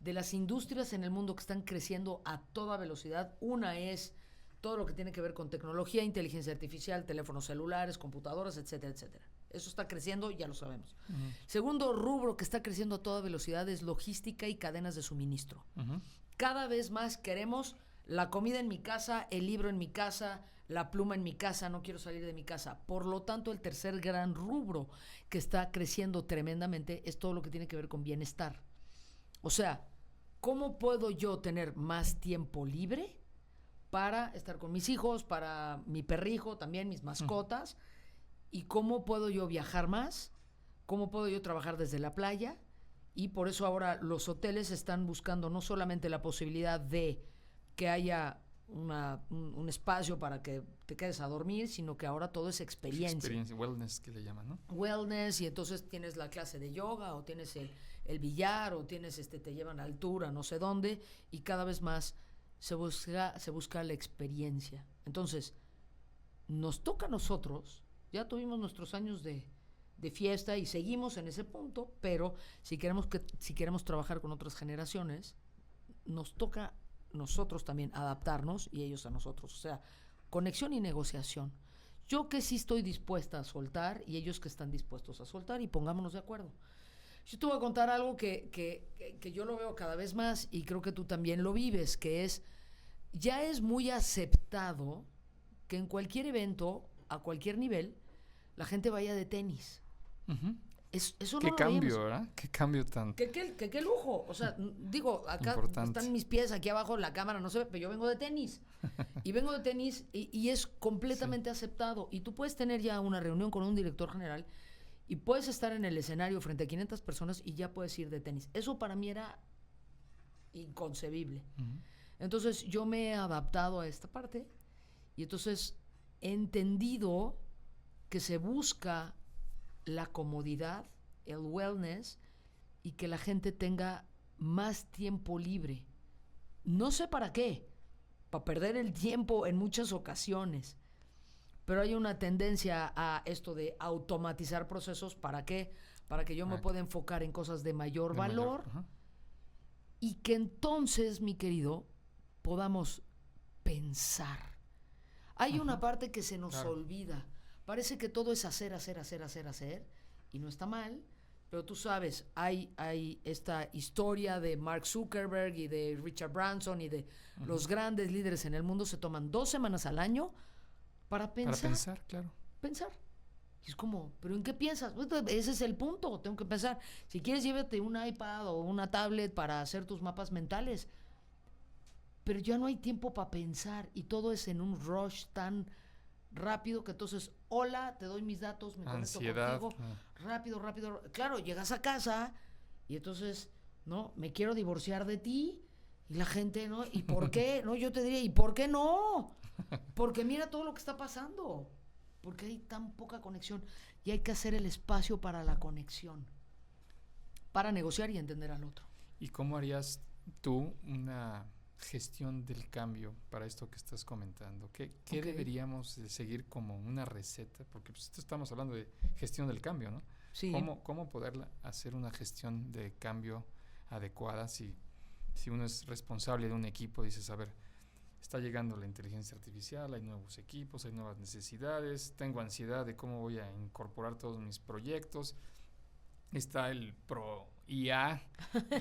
De las industrias en el mundo que están creciendo a toda velocidad, una es todo lo que tiene que ver con tecnología, inteligencia artificial, teléfonos celulares, computadoras, etcétera, etcétera. Eso está creciendo, ya lo sabemos. Uh-huh. Segundo rubro que está creciendo a toda velocidad es logística y cadenas de suministro. Uh-huh. Cada vez más queremos la comida en mi casa, el libro en mi casa, la pluma en mi casa, no quiero salir de mi casa. Por lo tanto, el tercer gran rubro que está creciendo tremendamente es todo lo que tiene que ver con bienestar. O sea, ¿cómo puedo yo tener más tiempo libre para estar con mis hijos, para mi perrijo, también mis mascotas? Uh-huh. ¿Y cómo puedo yo viajar más? ¿Cómo puedo yo trabajar desde la playa? Y por eso ahora los hoteles están buscando no solamente la posibilidad de que haya un espacio para que te quedes a dormir, sino que ahora todo es experiencia. Wellness, que le llaman, ¿no? Wellness, y entonces tienes la clase de yoga, o tienes el billar, o tienes te llevan a altura, no sé dónde, y cada vez más se busca la experiencia. Entonces, nos toca a nosotros. Ya tuvimos nuestros años de fiesta y seguimos en ese punto, pero si queremos trabajar con otras generaciones, nos toca nosotros también adaptarnos y ellos a nosotros. O sea, conexión y negociación. Yo que sí estoy dispuesta a soltar y ellos que están dispuestos a soltar, y pongámonos de acuerdo. Yo te voy a contar algo que yo lo veo cada vez más y creo que tú también lo vives, que ya es muy aceptado que en cualquier evento, a cualquier nivel, la gente vaya de tenis. Uh-huh. Eso qué no cambio, ¿verdad? Qué cambio tan... Qué lujo. O sea, digo, acá importante. Están mis pies, aquí abajo la cámara no se ve, pero yo vengo de tenis. Y vengo de tenis y es completamente aceptado. Y tú puedes tener ya una reunión con un director general y puedes estar en el escenario frente a 500 personas y ya puedes ir de tenis. Eso para mí era inconcebible. Uh-huh. Entonces yo me he adaptado a esta parte y entonces he entendido que se busca la comodidad, el wellness, y que la gente tenga más tiempo libre. No sé para qué, para perder el tiempo en muchas ocasiones, pero hay una tendencia a esto de automatizar procesos. ¿Para qué? Para que yo me pueda enfocar en cosas de mayor valor, uh-huh, y que entonces, mi querido, podamos pensar. Hay una parte que se nos olvida. Parece que todo es hacer, y no está mal, pero tú sabes, hay esta historia de Mark Zuckerberg y de Richard Branson y de los grandes líderes en el mundo se toman 2 semanas al año para pensar. Para pensar, claro. Pensar. Y es como, ¿pero en qué piensas? Pues ese es el punto, tengo que pensar. Si quieres, llévate un iPad o una tablet para hacer tus mapas mentales. Pero ya no hay tiempo para pensar y todo es en un rush tan rápido que entonces, hola, te doy mis datos, me conecto contigo, rápido. Claro, llegas a casa y entonces, ¿no? Me quiero divorciar de ti y la gente, ¿no? ¿Y por qué? No, yo te diría, ¿y por qué no? Porque mira todo lo que está pasando. Porque hay tan poca conexión y hay que hacer el espacio para la conexión, para negociar y entender al otro. ¿Y cómo harías tú una gestión del cambio para esto que estás comentando? ¿Qué deberíamos de seguir como una receta? Porque pues, estamos hablando de gestión del cambio, ¿no? Sí. ¿Cómo poder hacer una gestión de cambio adecuada si uno es responsable de un equipo? Dices, a ver, está llegando la inteligencia artificial, hay nuevos equipos, hay nuevas necesidades, tengo ansiedad de cómo voy a incorporar todos mis proyectos, está el pro IA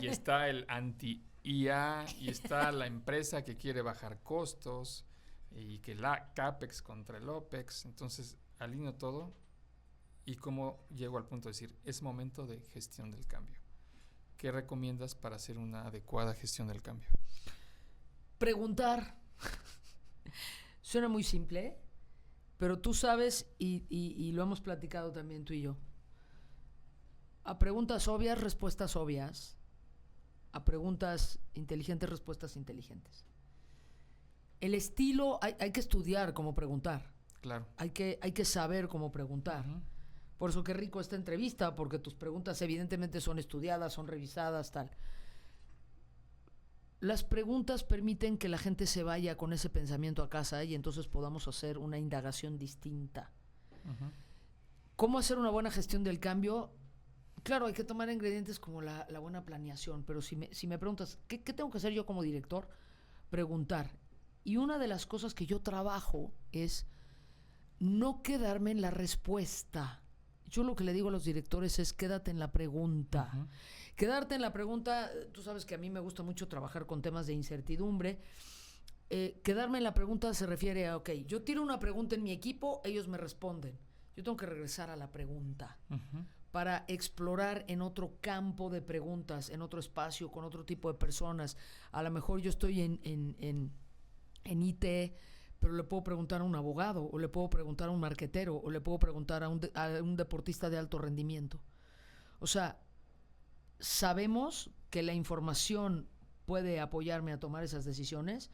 y está el anti IA y está la empresa que quiere bajar costos y que la CAPEX contra el OPEX. Entonces alineo todo y cómo llego al punto de decir es momento de gestión del cambio. ¿Qué recomiendas para hacer una adecuada gestión del cambio? Preguntar. Suena muy simple, pero tú sabes y lo hemos platicado también tú y yo. A preguntas obvias, respuestas obvias. A preguntas inteligentes, respuestas inteligentes. El estilo, hay que estudiar cómo preguntar. Claro. Hay que saber cómo preguntar. Uh-huh. Por eso qué rico esta entrevista, porque tus preguntas evidentemente son estudiadas, son revisadas, tal. Las preguntas permiten que la gente se vaya con ese pensamiento a casa y entonces podamos hacer una indagación distinta. Uh-huh. ¿Cómo hacer una buena gestión del cambio? Claro, hay que tomar ingredientes como la buena planeación, pero si me preguntas, ¿qué tengo que hacer yo como director? Preguntar. Y una de las cosas que yo trabajo es no quedarme en la respuesta. Yo lo que le digo a los directores es quédate en la pregunta. Uh-huh. Quedarte en la pregunta, tú sabes que a mí me gusta mucho trabajar con temas de incertidumbre. Quedarme en la pregunta se refiere a, yo tiro una pregunta en mi equipo, ellos me responden. Yo tengo que regresar a la pregunta. Uh-huh. Para explorar en otro campo de preguntas, en otro espacio, con otro tipo de personas. A lo mejor yo estoy en IT, pero le puedo preguntar a un abogado, o le puedo preguntar a un marquetero, o le puedo preguntar a un deportista de alto rendimiento. O sea, sabemos que la información puede apoyarme a tomar esas decisiones,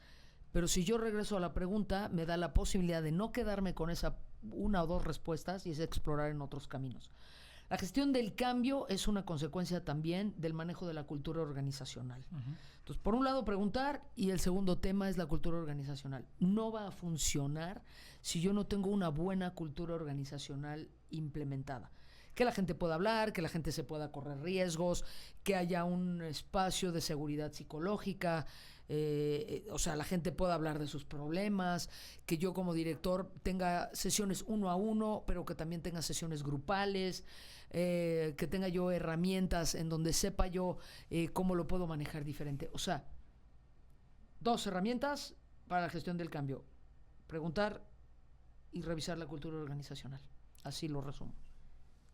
pero si yo regreso a la pregunta, me da la posibilidad de no quedarme con esa una o dos respuestas y es explorar en otros caminos. La gestión del cambio es una consecuencia también del manejo de la cultura organizacional. Uh-huh. Entonces, por un lado, preguntar, y el segundo tema es la cultura organizacional. No va a funcionar si yo no tengo una buena cultura organizacional implementada. Que la gente pueda hablar, que la gente se pueda correr riesgos, que haya un espacio de seguridad psicológica, la gente pueda hablar de sus problemas, que yo como director tenga sesiones 1 a 1, pero que también tenga sesiones grupales, que tenga yo herramientas en donde sepa yo cómo lo puedo manejar diferente. O sea, 2 herramientas para la gestión del cambio: preguntar y revisar la cultura organizacional. Así lo resumo.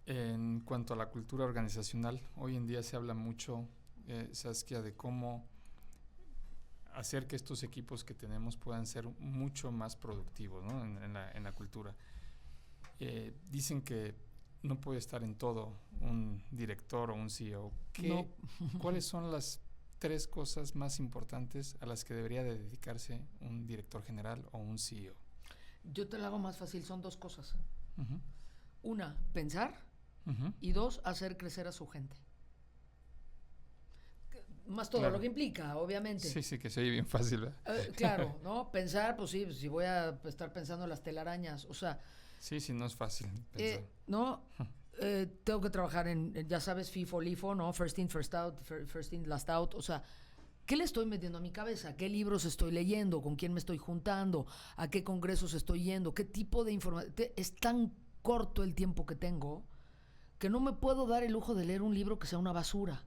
En cuanto a la cultura organizacional, hoy en día se habla mucho, Saskia, de cómo hacer que estos equipos que tenemos puedan ser mucho más productivos, ¿no? en la cultura. Dicen que no puede estar en todo un director o un CEO. No. ¿Cuáles son las 3 cosas más importantes a las que debería de dedicarse un director general o un CEO? Yo te lo hago más fácil, son 2 cosas. Uh-huh. 1, pensar, uh-huh, y 2, hacer crecer a su gente. Más todo lo que implica, obviamente. Sí, que se oye bien fácil, ¿verdad? Claro, ¿no? Pensar, pues sí, si voy a estar pensando en las telarañas, o sea... Sí, no es fácil pensar. ¿No? Tengo que trabajar en, ya sabes, FIFO, LIFO, ¿no? First in, first out, first in, last out, o sea, ¿Qué le estoy metiendo a mi cabeza? ¿Qué libros estoy leyendo? ¿Con quién me estoy juntando? ¿A qué congresos estoy yendo? ¿Qué tipo de información? Es tan corto el tiempo que tengo que no me puedo dar el lujo de leer un libro que sea una basura.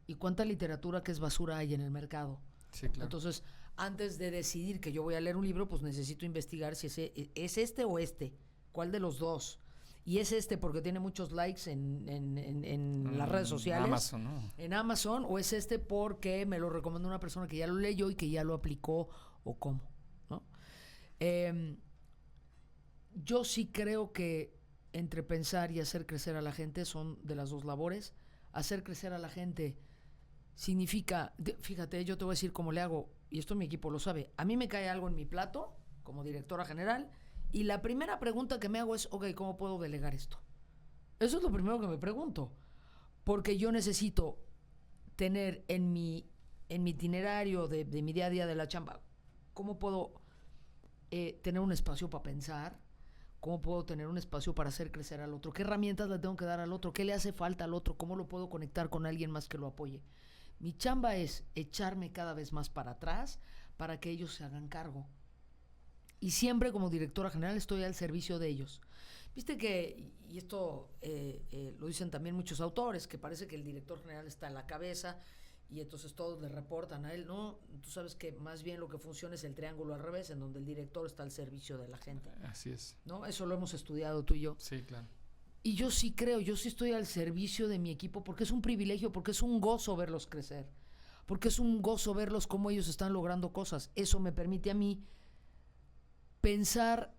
¿Y cuánta literatura que es basura hay en el mercado? Sí, claro. Entonces, antes de decidir que yo voy a leer un libro, pues necesito investigar si es este o este. ¿Cuál de los dos? Y es este porque tiene muchos likes en las redes sociales. Amazon, ¿no? En Amazon, o es este porque me lo recomendó una persona que ya lo leyó y que ya lo aplicó, o cómo, ¿no? Yo sí creo que entre pensar y hacer crecer a la gente son de las dos labores. Hacer crecer a la gente significa, fíjate, yo te voy a decir cómo le hago, y esto mi equipo lo sabe. A mí me cae algo en mi plato, como directora general, y la primera pregunta que me hago es, ok, ¿cómo puedo delegar esto? Eso es lo primero que me pregunto, porque yo necesito tener en mi itinerario de mi día a día de la chamba, ¿cómo puedo tener un espacio para pensar? ¿Cómo puedo tener un espacio para hacer crecer al otro? ¿Qué herramientas le tengo que dar al otro? ¿Qué le hace falta al otro? ¿Cómo lo puedo conectar con alguien más que lo apoye? Mi chamba es echarme cada vez más para atrás para que ellos se hagan cargo. Y siempre como directora general estoy al servicio de ellos. Viste que, y esto lo dicen también muchos autores, que parece que el director general está en la cabeza y entonces todos le reportan a él. No, tú sabes que más bien lo que funciona es el triángulo al revés, en donde el director está al servicio de la gente. Así es. ¿No? Eso lo hemos estudiado tú y yo. Sí, claro. Y yo sí creo, yo sí estoy al servicio de mi equipo porque es un privilegio, porque es un gozo verlos crecer, porque es un gozo verlos cómo ellos están logrando cosas. Eso me permite a mí pensar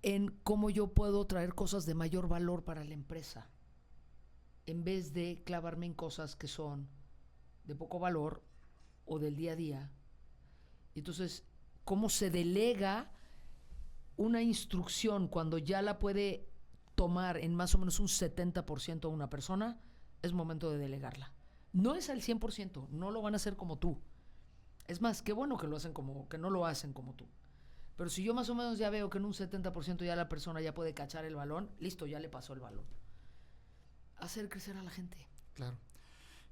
en cómo yo puedo traer cosas de mayor valor para la empresa, en vez de clavarme en cosas que son de poco valor o del día a día. Entonces, ¿cómo se delega una instrucción cuando ya la puede tomar en más o menos un 70% a una persona? Es momento de delegarla. No es al 100%, no lo van a hacer como tú. Es más, qué bueno que lo hacen que no lo hacen como tú. Pero si yo más o menos ya veo que en un 70% ya la persona ya puede cachar el balón, listo, ya le pasó el balón. Hacer crecer a la gente. Claro.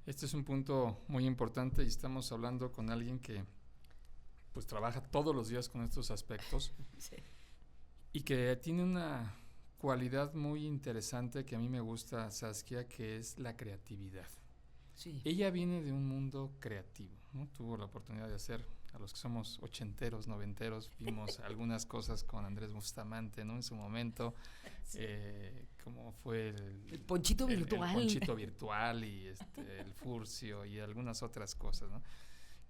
Este es un punto muy importante y estamos hablando con alguien que pues trabaja todos los días con estos aspectos. Sí. Y que tiene una cualidad muy interesante que a mí me gusta, Saskia, que es la creatividad. Sí. Ella viene de un mundo creativo, ¿no? Tuvo la oportunidad de hacer, a los que somos ochenteros, noventeros, vimos algunas cosas con Andrés Bustamante, ¿no? En su momento, sí. Como fue el Ponchito Virtual. El Ponchito Virtual y el Furcio y algunas otras cosas, ¿no?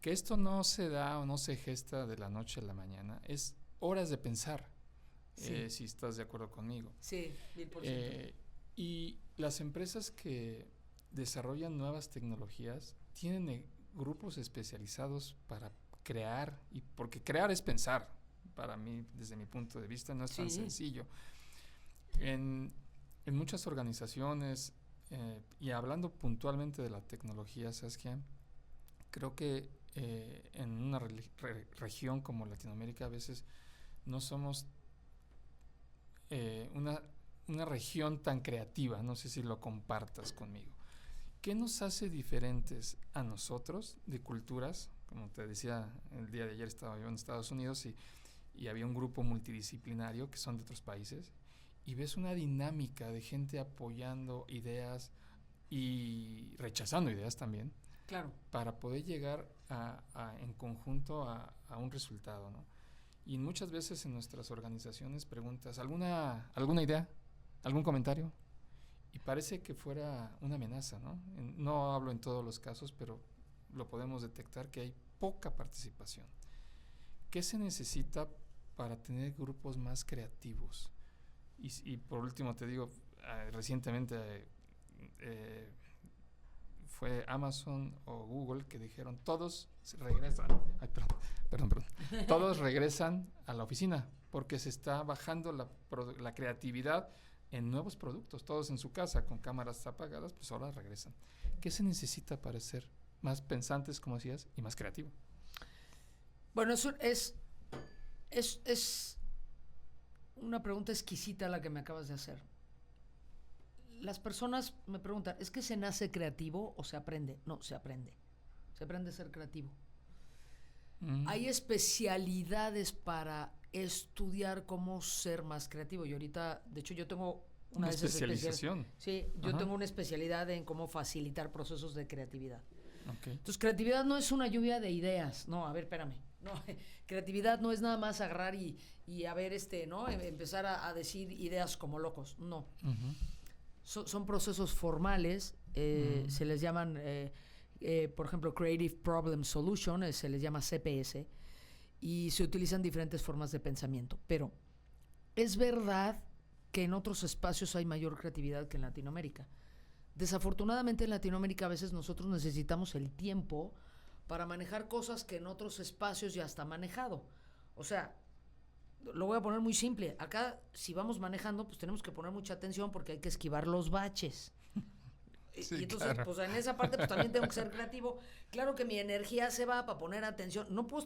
Que esto no se da o no se gesta de la noche a la mañana, es horas de pensar. Sí. Si estás de acuerdo conmigo. Sí, 1000%. Y las empresas que desarrollan nuevas tecnologías tienen grupos especializados para crear, y porque crear es pensar, para mí, desde mi punto de vista, no es tan sencillo. En muchas organizaciones, y hablando puntualmente de la tecnología, Saskia, creo que en una región como Latinoamérica a veces no somos una región tan creativa, no sé si lo compartas conmigo. ¿Qué nos hace diferentes a nosotros de culturas? Como te decía, el día de ayer estaba yo en Estados Unidos y había un grupo multidisciplinario que son de otros países y ves una dinámica de gente apoyando ideas y rechazando ideas también. Claro. Para poder llegar en conjunto a un resultado, ¿no? Y muchas veces en nuestras organizaciones preguntas, ¿alguna idea? ¿Algún comentario? Y parece que fuera una amenaza, ¿no? No hablo en todos los casos, pero lo podemos detectar que hay poca participación. ¿Qué se necesita para tener grupos más creativos? Y por último te digo, recientemente fue Amazon o Google que dijeron todos regresan. Ay, perdón. Todos regresan a la oficina porque se está bajando la creatividad en nuevos productos, todos en su casa con cámaras apagadas, pues ahora regresan. ¿Qué se necesita para ser más pensantes, como decías, y más creativo? Bueno, eso es una pregunta exquisita la que me acabas de hacer. Las personas me preguntan, ¿es que se nace creativo o se aprende? No, se aprende. se aprende a ser creativo. Hay especialidades para estudiar cómo ser más creativo. Y ahorita, de hecho, yo tengo una especialización. Sí, yo tengo una especialidad en cómo facilitar procesos de creatividad. Okay. Entonces, creatividad no es una lluvia de ideas. No, a ver, espérame. No, creatividad no es nada más agarrar y a ver, ¿no? Empezar a decir ideas como locos. No. Son procesos formales. Se les llaman... por ejemplo, Creative Problem Solution, se les llama CPS, y se utilizan diferentes formas de pensamiento. Pero es verdad que en otros espacios hay mayor creatividad que en Latinoamérica. Desafortunadamente en Latinoamérica a veces nosotros necesitamos el tiempo para manejar cosas que en otros espacios ya está manejado. O sea, lo voy a poner muy simple. Acá, si vamos manejando, pues tenemos que poner mucha atención porque hay que esquivar los baches. Sí, y entonces, claro, pues en esa parte pues también tengo que ser creativo. Claro que mi energía se va para poner atención. No puedo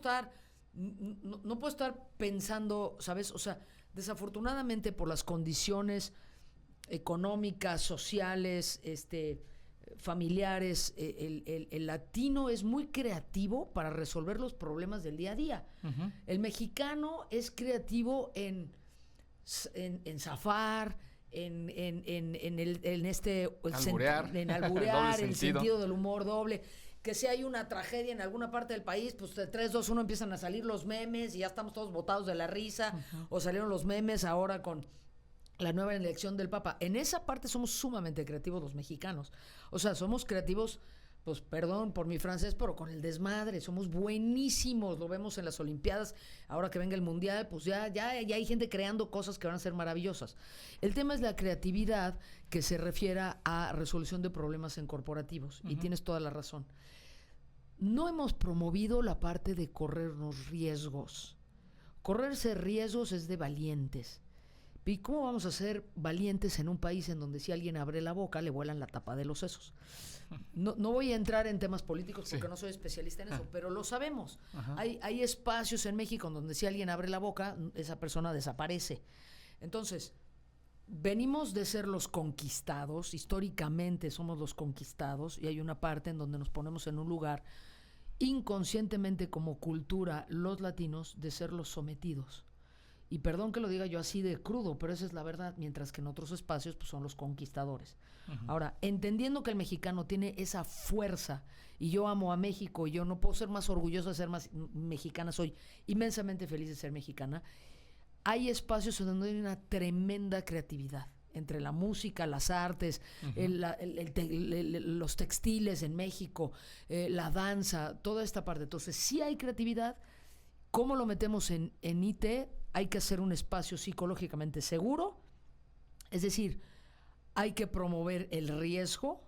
estar pensando, ¿sabes? O sea, desafortunadamente por las condiciones económicas, sociales, familiares, el latino es muy creativo para resolver los problemas del día a día. El mexicano es creativo en zafar, en alburear, el sentido del humor doble. Que si hay una tragedia en alguna parte del país, pues de 3, 2, 1 empiezan a salir los memes y ya estamos todos botados de la risa. O salieron los memes ahora con la nueva elección del Papa. En esa parte somos sumamente creativos los mexicanos. O sea, somos creativos, pues perdón por mi francés, pero con el desmadre. Somos buenísimos. Lo vemos en las Olimpiadas. Ahora que venga el Mundial, pues ya hay gente creando cosas que van a ser maravillosas. El tema es la creatividad que se refiere a resolución de problemas en corporativos. Y tienes toda la razón. No hemos promovido la parte de corrernos riesgos. Correrse riesgos es de valientes. ¿Y cómo vamos a ser valientes en un país en donde si alguien abre la boca le vuelan la tapa de los sesos? No voy a entrar en temas políticos porque no soy especialista en eso, pero lo sabemos. Hay espacios en México en donde si alguien abre la boca, esa persona desaparece. Entonces, venimos de ser los conquistados, históricamente somos los conquistados, y hay una parte en donde nos ponemos en un lugar inconscientemente como cultura, los latinos, de ser los sometidos. Y perdón que lo diga yo así de crudo, pero esa es la verdad, mientras que en otros espacios pues, son los conquistadores. Ahora, entendiendo que el mexicano tiene esa fuerza, y yo amo a México, y yo no puedo ser más orgulloso de ser más mexicana, soy inmensamente feliz de ser mexicana, hay espacios en donde hay una tremenda creatividad, entre la música, las artes, los textiles en México, la danza, toda esta parte. Entonces, sí hay creatividad. ¿Cómo lo metemos en IT? Hay que hacer un espacio psicológicamente seguro, es decir, hay que promover el riesgo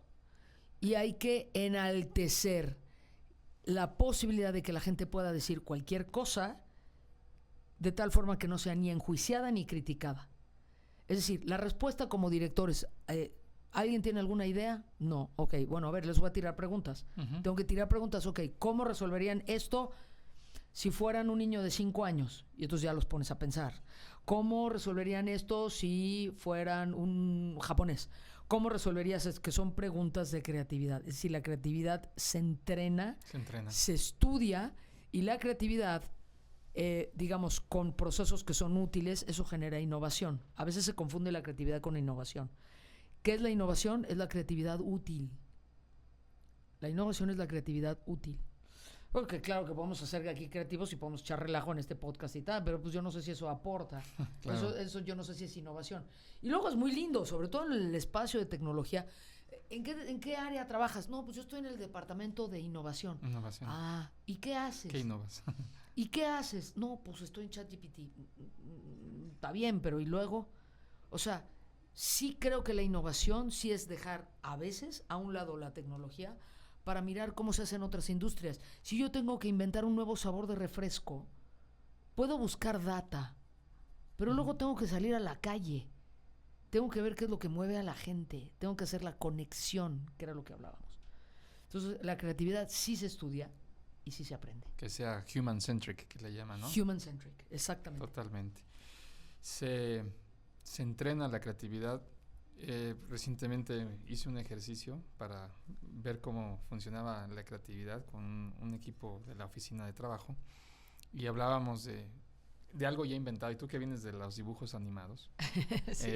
y hay que enaltecer la posibilidad de que la gente pueda decir cualquier cosa de tal forma que no sea ni enjuiciada ni criticada. Es decir, la respuesta como director es, ¿alguien tiene alguna idea? No. Ok, bueno, a ver, les voy a tirar preguntas. Tengo que tirar preguntas. Ok, ¿cómo resolverían esto si fueran un niño de 5 años? Y entonces ya los pones a pensar. ¿Cómo resolverían esto si fueran un japonés? ¿Cómo resolverías? Es que son preguntas de creatividad. Es decir, la creatividad se entrena, se estudia, y la creatividad, digamos, con procesos que son útiles, eso genera innovación. A veces se confunde la creatividad con innovación. ¿Qué es la innovación? Es la creatividad útil. La innovación es la creatividad útil. Porque claro que podemos hacer aquí creativos y podemos echar relajo en este podcast y tal, pero pues yo no sé si eso aporta. Claro. Eso yo no sé si es innovación. Y luego es muy lindo, sobre todo en el espacio de tecnología. ¿En qué área trabajas? No, pues yo estoy en el departamento de innovación. Innovación. Ah, ¿y qué haces? ¿Qué innovas? ¿Y qué haces? No, pues estoy en ChatGPT. Está bien, pero ¿y luego? O sea, sí creo que la innovación sí es dejar a veces a un lado la tecnología para mirar cómo se hace en otras industrias. Si yo tengo que inventar un nuevo sabor de refresco, puedo buscar data, pero luego tengo que salir a la calle. Tengo que ver qué es lo que mueve a la gente. Tengo que hacer la conexión, que era lo que hablábamos. Entonces, la creatividad sí se estudia y sí se aprende. Que sea human-centric, que le llaman, ¿no? Human-centric, exactamente. Totalmente. Se entrena la creatividad Recientemente hice un ejercicio para ver cómo funcionaba la creatividad con un equipo de la oficina de trabajo y hablábamos de algo ya inventado. Y tú que vienes de los dibujos animados, Sí.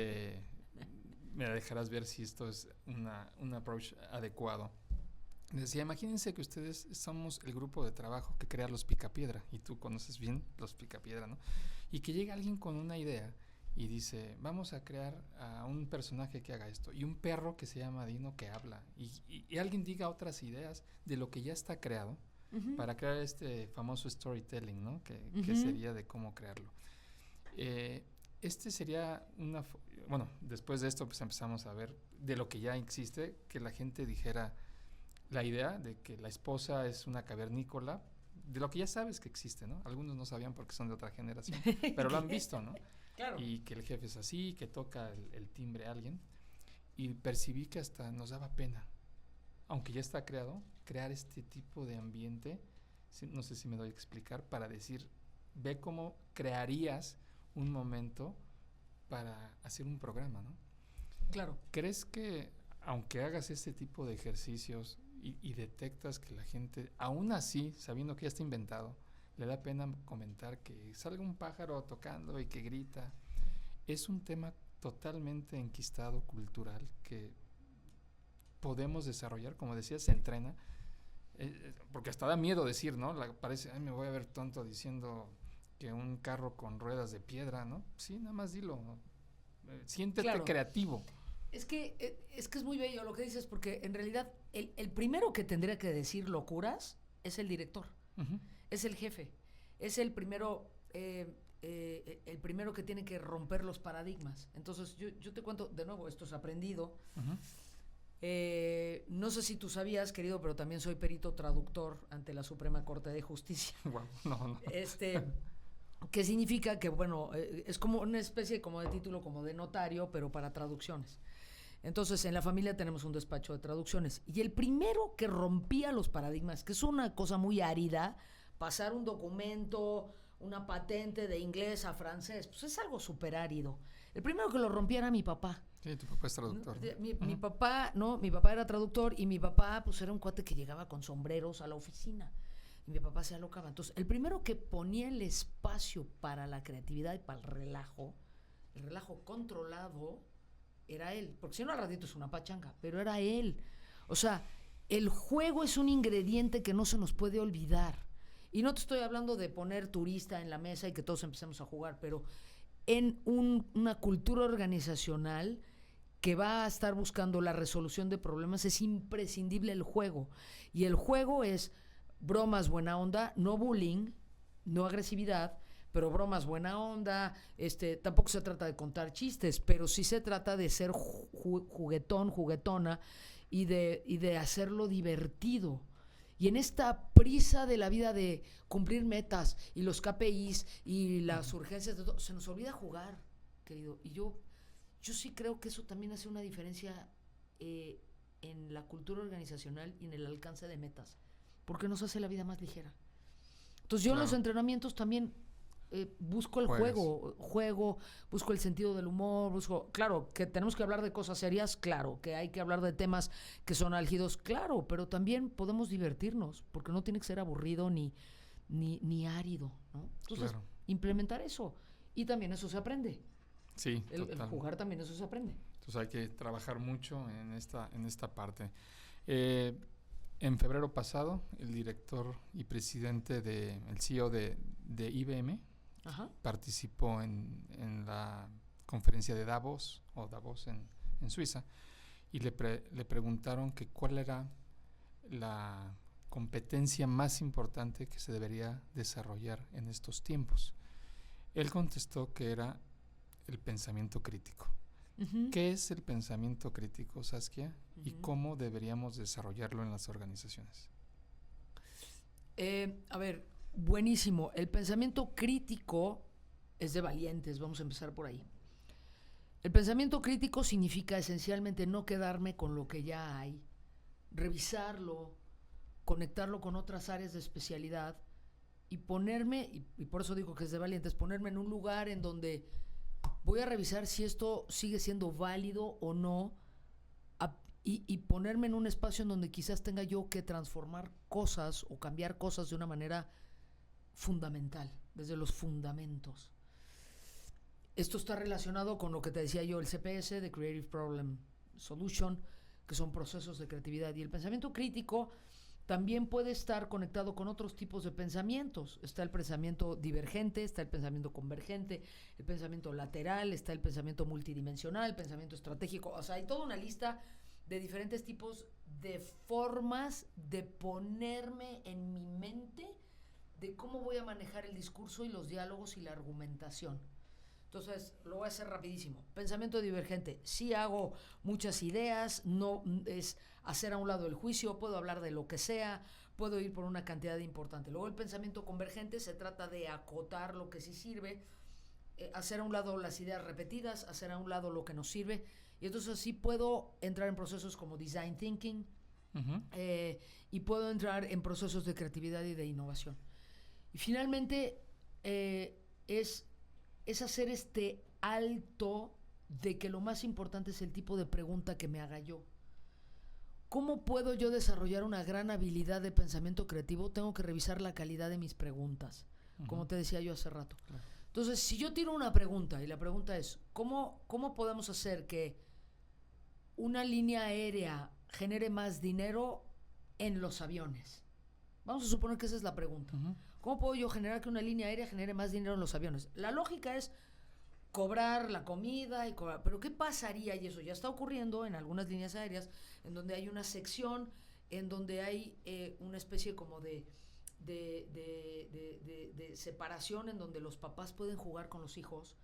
me dejarás ver si esto es un approach adecuado. Decía, imagínense que ustedes somos el grupo de trabajo que crea los Picapiedra, y tú conoces bien los Picapiedra, ¿no? Y que llega alguien con una idea y dice, vamos a crear a un personaje que haga esto, y un perro que se llama Dino que habla, y alguien diga otras ideas de lo que ya está creado para crear este famoso storytelling, ¿no? Que sería de cómo crearlo. Este sería bueno, después de esto pues empezamos a ver de lo que ya existe, que la gente dijera la idea de que la esposa es una cavernícola, de lo que ya sabes que existe, ¿no? Algunos no sabían porque son de otra generación, pero lo han visto, ¿no? Claro. Y que el jefe es así, que toca el timbre a alguien, y percibí que hasta nos daba pena, aunque ya está creado, crear este tipo de ambiente, no sé si me doy a explicar, para decir, ve cómo crearías un momento para hacer un programa, ¿no? Claro. ¿Crees que aunque hagas este tipo de ejercicios y detectas que la gente, aún así, sabiendo que ya está inventado, le da pena comentar que salga un pájaro tocando y que grita? Es un tema totalmente enquistado cultural que podemos desarrollar, como decías, se entrena, porque hasta da miedo decir, ¿no? Parece, ay, me voy a ver tonto diciendo que un carro con ruedas de piedra, ¿no? Sí, nada más dilo, ¿no? Siéntete creativo. Es que es muy bello lo que dices, porque en realidad el primero que tendría que decir locuras es el director, es el jefe, es el primero que tiene que romper los paradigmas. Entonces yo te cuento, de nuevo, esto es aprendido. No sé si tú sabías, querido, pero también soy perito traductor ante la Suprema Corte de Justicia. Wow, no. Que significa que, bueno, es como una especie como de título, como de notario, pero para traducciones. Entonces, en la familia tenemos un despacho de traducciones. Y el primero que rompía los paradigmas, que es una cosa muy árida, pasar un documento, una patente de inglés a francés, pues es algo súper árido. El primero que lo rompía era mi papá. Sí, tu papá es traductor. Mi papá era traductor, y mi papá pues era un cuate que llegaba con sombreros a la oficina. Y mi papá se alocaba. Entonces, el primero que ponía el espacio para la creatividad y para el relajo controlado, era él. Porque si no, al ratito es una pachanga, pero era él. O sea, el juego es un ingrediente que no se nos puede olvidar. Y no te estoy hablando de poner turista en la mesa y que todos empecemos a jugar, pero en una cultura organizacional que va a estar buscando la resolución de problemas, es imprescindible el juego. Y el juego es bromas buena onda, no bullying, no agresividad, pero bromas buena onda. Tampoco se trata de contar chistes, pero sí se trata de ser juguetona, y de hacerlo divertido. Y en esta prisa de la vida de cumplir metas y los KPIs y las urgencias de todo, se nos olvida jugar, querido. Y yo sí creo que eso también hace una diferencia en la cultura organizacional y en el alcance de metas, porque nos hace la vida más ligera. Entonces yo en los entrenamientos también busco el juego, busco el sentido del humor, claro, que tenemos que hablar de cosas serias, claro, que hay que hablar de temas que son álgidos, claro, pero también podemos divertirnos, porque no tiene que ser aburrido ni árido, ¿no? Entonces, implementar eso, y también eso se aprende. Sí, el jugar también, eso se aprende. Entonces hay que trabajar mucho en esta parte. En febrero pasado, el director y presidente el CEO de IBM participó en la conferencia de Davos en Suiza, y le preguntaron que cuál era la competencia más importante que se debería desarrollar en estos tiempos. Él contestó que era el pensamiento crítico. ¿Qué es el pensamiento crítico, Saskia? ¿Y cómo deberíamos desarrollarlo en las organizaciones? A ver, buenísimo. El pensamiento crítico es de valientes, vamos a empezar por ahí. El pensamiento crítico significa esencialmente no quedarme con lo que ya hay, revisarlo, conectarlo con otras áreas de especialidad y ponerme, y por eso digo que es de valientes, ponerme en un lugar en donde voy a revisar si esto sigue siendo válido o no, y ponerme en un espacio en donde quizás tenga yo que transformar cosas o cambiar cosas de una manera fundamental, desde los fundamentos. Esto está relacionado con lo que te decía yo, el CPS, de Creative Problem Solution, que son procesos de creatividad. Y el pensamiento crítico también puede estar conectado con otros tipos de pensamientos. Está el pensamiento divergente, está el pensamiento convergente, el pensamiento lateral, está el pensamiento multidimensional, el pensamiento estratégico. O sea, hay toda una lista de diferentes tipos de formas de ponerme en mi mente de cómo voy a manejar el discurso y los diálogos y la argumentación. Entonces, lo voy a hacer rapidísimo. Pensamiento divergente. Sí hago muchas ideas, no es hacer a un lado el juicio, puedo hablar de lo que sea, puedo ir por una cantidad importante. Luego el pensamiento convergente se trata de acotar lo que sí sirve, hacer a un lado las ideas repetidas, hacer a un lado lo que nos sirve. Y entonces así puedo entrar en procesos como design thinking, y puedo entrar en procesos de creatividad y de innovación. Y finalmente es hacer este alto de que lo más importante es el tipo de pregunta que me haga yo. ¿Cómo puedo yo desarrollar una gran habilidad de pensamiento creativo? Tengo que revisar la calidad de mis preguntas, como te decía yo hace rato. Claro. Entonces, si yo tiro una pregunta y la pregunta es, ¿cómo podemos hacer que una línea aérea genere más dinero en los aviones? Vamos a suponer que esa es la pregunta. ¿Cómo puedo yo generar que una línea aérea genere más dinero en los aviones? La lógica es cobrar la comida y cobrar. Pero ¿qué pasaría? Y eso ya está ocurriendo en algunas líneas aéreas, en donde hay una sección, en donde hay una especie como de separación, en donde los papás pueden jugar con los hijos,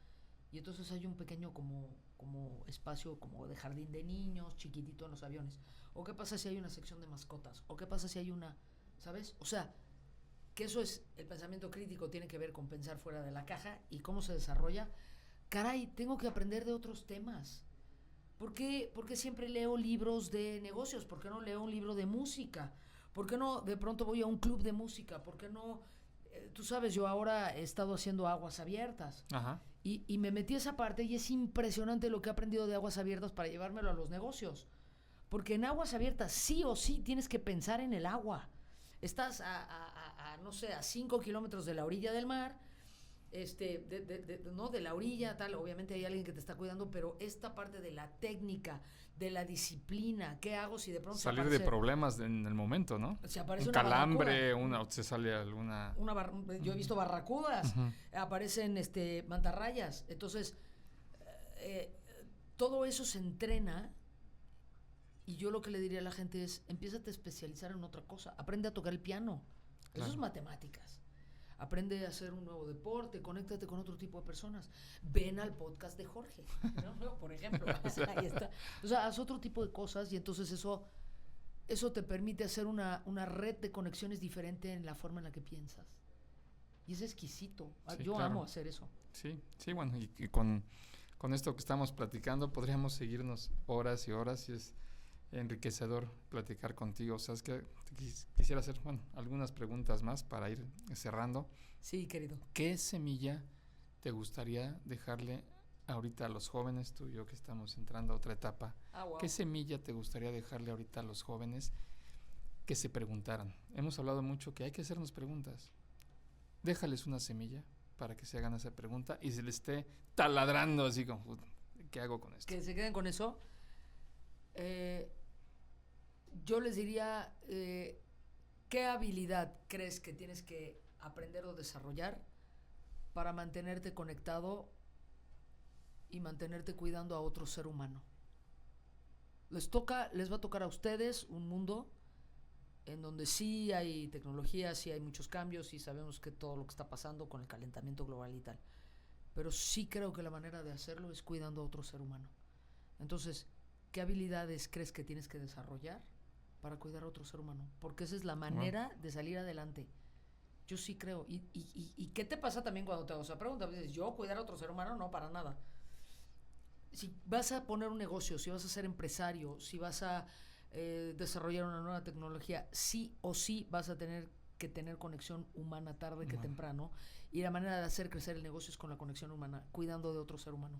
y entonces hay un pequeño como espacio como de jardín de niños, chiquitito en los aviones. ¿O qué pasa si hay una sección de mascotas? ¿O qué pasa si hay una, ¿sabes? O sea, que eso es, el pensamiento crítico tiene que ver con pensar fuera de la caja. ¿Y cómo se desarrolla? Caray, tengo que aprender de otros temas. ¿Por qué siempre leo libros de negocios? ¿Por qué no leo un libro de música? ¿Por qué no de pronto voy a un club de música? ¿Por qué no? Tú sabes, yo ahora he estado haciendo aguas abiertas. Ajá. Y me metí a esa parte, y es impresionante lo que he aprendido de aguas abiertas para llevármelo a los negocios. Porque en aguas abiertas sí o sí tienes que pensar en el agua. Estás no sé, a 5 kilómetros de la orilla del mar, no de la orilla, tal, obviamente hay alguien que te está cuidando, pero esta parte de la técnica, de la disciplina, ¿qué hago si de pronto salir de problemas en el momento, ¿no? Si aparece un calambre, se sale alguna... yo he visto barracudas, aparecen mantarrayas. Entonces, todo eso se entrena, y yo lo que le diría a la gente es, empiézate a especializar en otra cosa, aprende a tocar el piano, claro. Eso es matemáticas. Aprende a hacer un nuevo deporte, conéctate con otro tipo de personas. Ven al podcast de Jorge, ¿no? Por ejemplo. Ahí está. O sea, haz otro tipo de cosas, y entonces eso te permite hacer una red de conexiones diferente en la forma en la que piensas. Y es exquisito. Sí, yo amo hacer eso. Sí, bueno, y con esto que estamos platicando podríamos seguirnos horas y horas, y es enriquecedor platicar contigo. O sea, es que quisiera hacer, algunas preguntas más para ir cerrando. Sí, querido. ¿Qué semilla te gustaría dejarle ahorita a los jóvenes, tú y yo que estamos entrando a otra etapa? Wow. ¿Qué semilla te gustaría dejarle ahorita a los jóvenes que se preguntaran? Hemos hablado mucho que hay que hacernos preguntas. Déjales una semilla para que se hagan esa pregunta y se les esté taladrando así como, ¿qué hago con esto? Que se queden con eso. Yo les diría, ¿qué habilidad crees que tienes que aprender o desarrollar para mantenerte conectado y mantenerte cuidando a otro ser humano? Les va a tocar a ustedes un mundo en donde sí hay tecnología, sí hay muchos cambios, y sabemos que todo lo que está pasando con el calentamiento global y tal, pero sí creo que la manera de hacerlo es cuidando a otro ser humano. Entonces, ¿qué habilidades crees que tienes que desarrollar para cuidar a otro ser humano? Porque esa es la manera de salir adelante. Yo sí creo. ¿Y qué te pasa también cuando te hago esa pregunta? Dices, ¿yo cuidar a otro ser humano? No, para nada. Si vas a poner un negocio, si vas a ser empresario, si vas a desarrollar una nueva tecnología, sí o sí vas a tener que tener conexión humana tarde que temprano, y la manera de hacer crecer el negocio es con la conexión humana, cuidando de otro ser humano.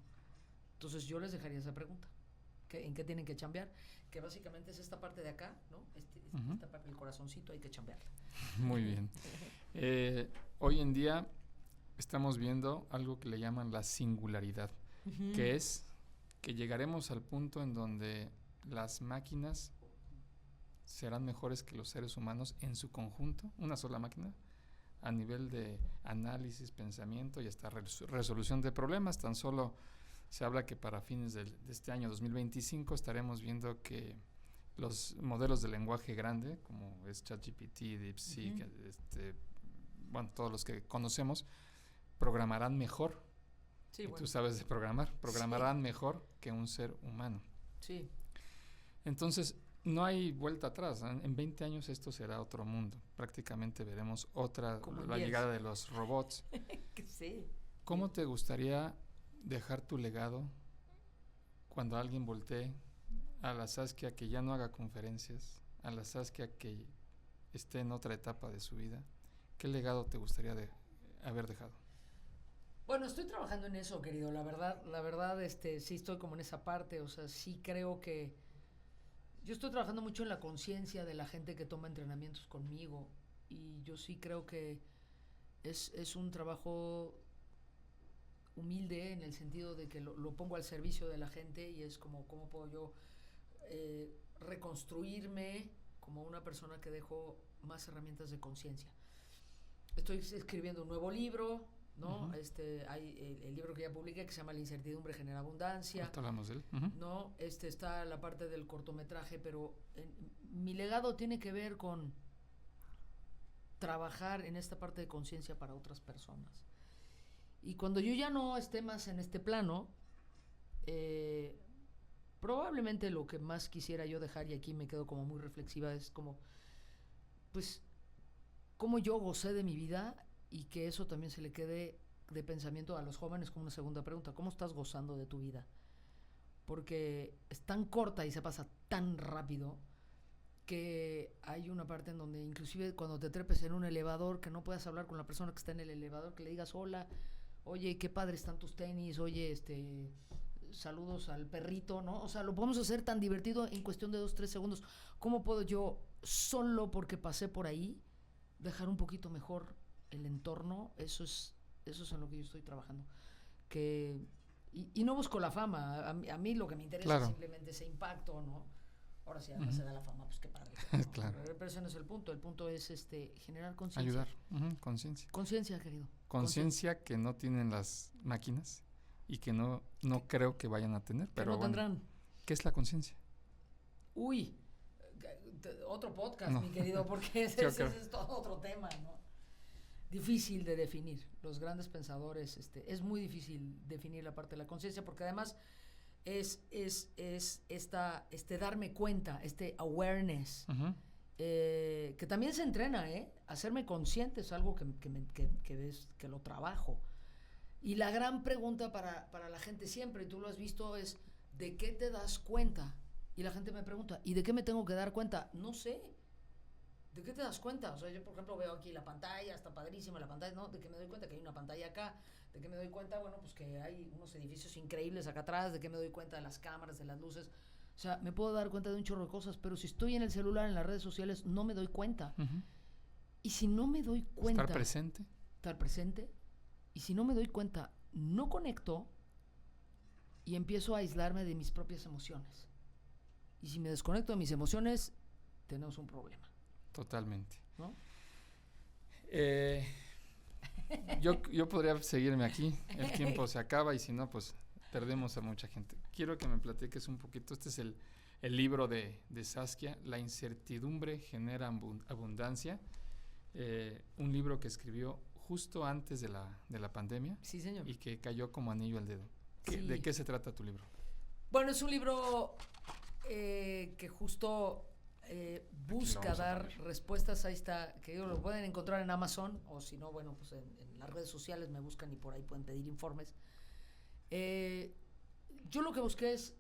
Entonces yo les dejaría esa pregunta. ¿En qué tienen que chambear? Que básicamente es esta parte de acá, ¿no? Esta parte del corazoncito hay que chambearla. Muy bien. Hoy en día estamos viendo algo que le llaman la singularidad, que es que llegaremos al punto en donde las máquinas serán mejores que los seres humanos en su conjunto, una sola máquina, a nivel de análisis, pensamiento y hasta resolución de problemas. Tan solo se habla que para fines de este año 2025 estaremos viendo que los modelos de lenguaje grande, como es ChatGPT, DeepSeek, todos los que conocemos, programarán mejor. Sí, tú sabes de programarán mejor que un ser humano. Sí. Entonces, no hay vuelta atrás. En 20 años esto será otro mundo. Prácticamente veremos la llegada de los robots. Sí. ¿Cómo te gustaría dejar tu legado cuando alguien voltee a la Saskia que ya no haga conferencias, a la Saskia que esté en otra etapa de su vida? ¿Qué legado te gustaría haber dejado? Bueno, estoy trabajando en eso, querido. La verdad, sí estoy como en esa parte. O sea, sí creo que yo estoy trabajando mucho en la conciencia de la gente que toma entrenamientos conmigo, y yo sí creo que es un trabajo humilde en el sentido de que lo pongo al servicio de la gente, y es como cómo puedo yo reconstruirme como una persona que dejo más herramientas de conciencia. Estoy escribiendo un nuevo libro, ¿no? Hay el libro que ya publiqué, que se llama La incertidumbre genera abundancia. Ahorita hablamos de él. ¿No? Está la parte del cortometraje, pero mi legado tiene que ver con trabajar en esta parte de conciencia para otras personas. Y cuando yo ya no esté más en este plano, probablemente lo que más quisiera yo dejar, y aquí me quedo como muy reflexiva, es como, pues, cómo yo gocé de mi vida, y que eso también se le quede de pensamiento a los jóvenes como una segunda pregunta. ¿Cómo estás gozando de tu vida? Porque es tan corta y se pasa tan rápido que hay una parte en donde inclusive cuando te trepes en un elevador, que no puedas hablar con la persona que está en el elevador, que le digas hola, oye, qué padre están tus tenis, oye, saludos al perrito, ¿no? O sea, lo podemos hacer tan divertido en cuestión de 2-3 segundos. ¿Cómo puedo yo, solo porque pasé por ahí, dejar un poquito mejor el entorno? Eso es en lo que yo estoy trabajando. Y no busco la fama. A mí lo que me interesa es simplemente ese impacto, ¿no? Ahora si además se da la fama, pues qué padre, ¿no? Claro. Pero ese no es el punto. El punto es generar conciencia. Ayudar. Conciencia. Conciencia, querido. Conciencia que no tienen las máquinas y que no creo que vayan a tener. Pero no tendrán. ¿Qué es la conciencia? Uy, otro podcast, mi querido, porque ese es todo otro tema, ¿no? Difícil de definir. Los grandes pensadores, es muy difícil definir la parte de la conciencia, porque además es darme cuenta, awareness, que también se entrena, hacerme consciente es algo que lo trabajo. Y la gran pregunta para la gente siempre, y tú lo has visto, es ¿de qué te das cuenta? Y la gente me pregunta, ¿y de qué me tengo que dar cuenta? No sé. ¿De qué te das cuenta? O sea, yo por ejemplo veo aquí la pantalla, está padrísima la pantalla, ¿no? ¿De qué me doy cuenta? Que hay una pantalla acá. ¿De qué me doy cuenta? Bueno, pues que hay unos edificios increíbles acá atrás. ¿De qué me doy cuenta? De las cámaras, de las luces. O sea, me puedo dar cuenta de un chorro de cosas, pero si estoy en el celular, en las redes sociales, no me doy cuenta. Y si no me doy cuenta... Estar presente. Y si no me doy cuenta, no conecto y empiezo a aislarme de mis propias emociones. Y si me desconecto de mis emociones, tenemos un problema. Totalmente. ¿No? Yo podría seguirme aquí. El tiempo se acaba y si no, pues perdemos a mucha gente. Quiero que me platiques un poquito. Este es el libro de Saskia, La incertidumbre genera abundancia. Un libro que escribió justo antes de la pandemia. Sí, señor. Y que cayó como anillo al dedo. Sí. ¿De qué se trata tu libro? Bueno, es un libro que justo busca dar respuestas. Ahí está, que lo pueden encontrar en Amazon, o si no, bueno, pues en las redes sociales me buscan y por ahí pueden pedir informes. Yo lo que busqué es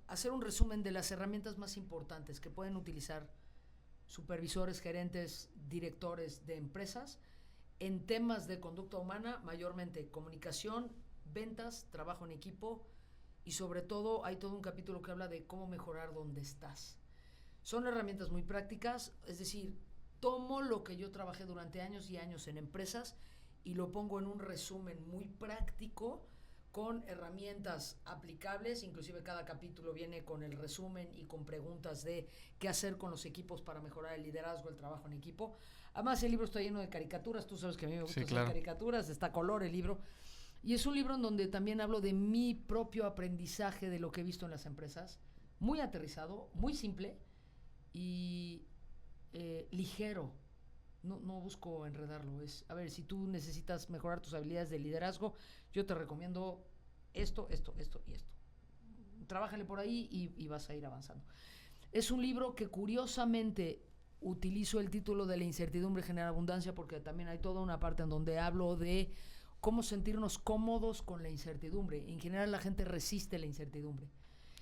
hacer un resumen de las herramientas más importantes que pueden utilizar supervisores, gerentes, directores de empresas en temas de conducta humana, mayormente comunicación, ventas, trabajo en equipo y sobre todo hay todo un capítulo que habla de cómo mejorar donde estás. Son herramientas muy prácticas, es decir, tomo lo que yo trabajé durante años y años en empresas y lo pongo en un resumen muy práctico con herramientas aplicables, inclusive cada capítulo viene con el resumen y con preguntas de qué hacer con los equipos para mejorar el liderazgo, el trabajo en equipo. Además el libro está lleno de caricaturas, tú sabes que a mí me gustan las caricaturas, está a color el libro. Y es un libro en donde también hablo de mi propio aprendizaje de lo que he visto en las empresas, muy aterrizado, muy simple y ligero. No busco enredarlo. Es, a ver, si tú necesitas mejorar tus habilidades de liderazgo, yo te recomiendo esto y esto. Trabájale por ahí y vas a ir avanzando. Es un libro que curiosamente utilizo el título de La incertidumbre genera abundancia porque también hay toda una parte en donde hablo de cómo sentirnos cómodos con la incertidumbre. En general la gente resiste la incertidumbre.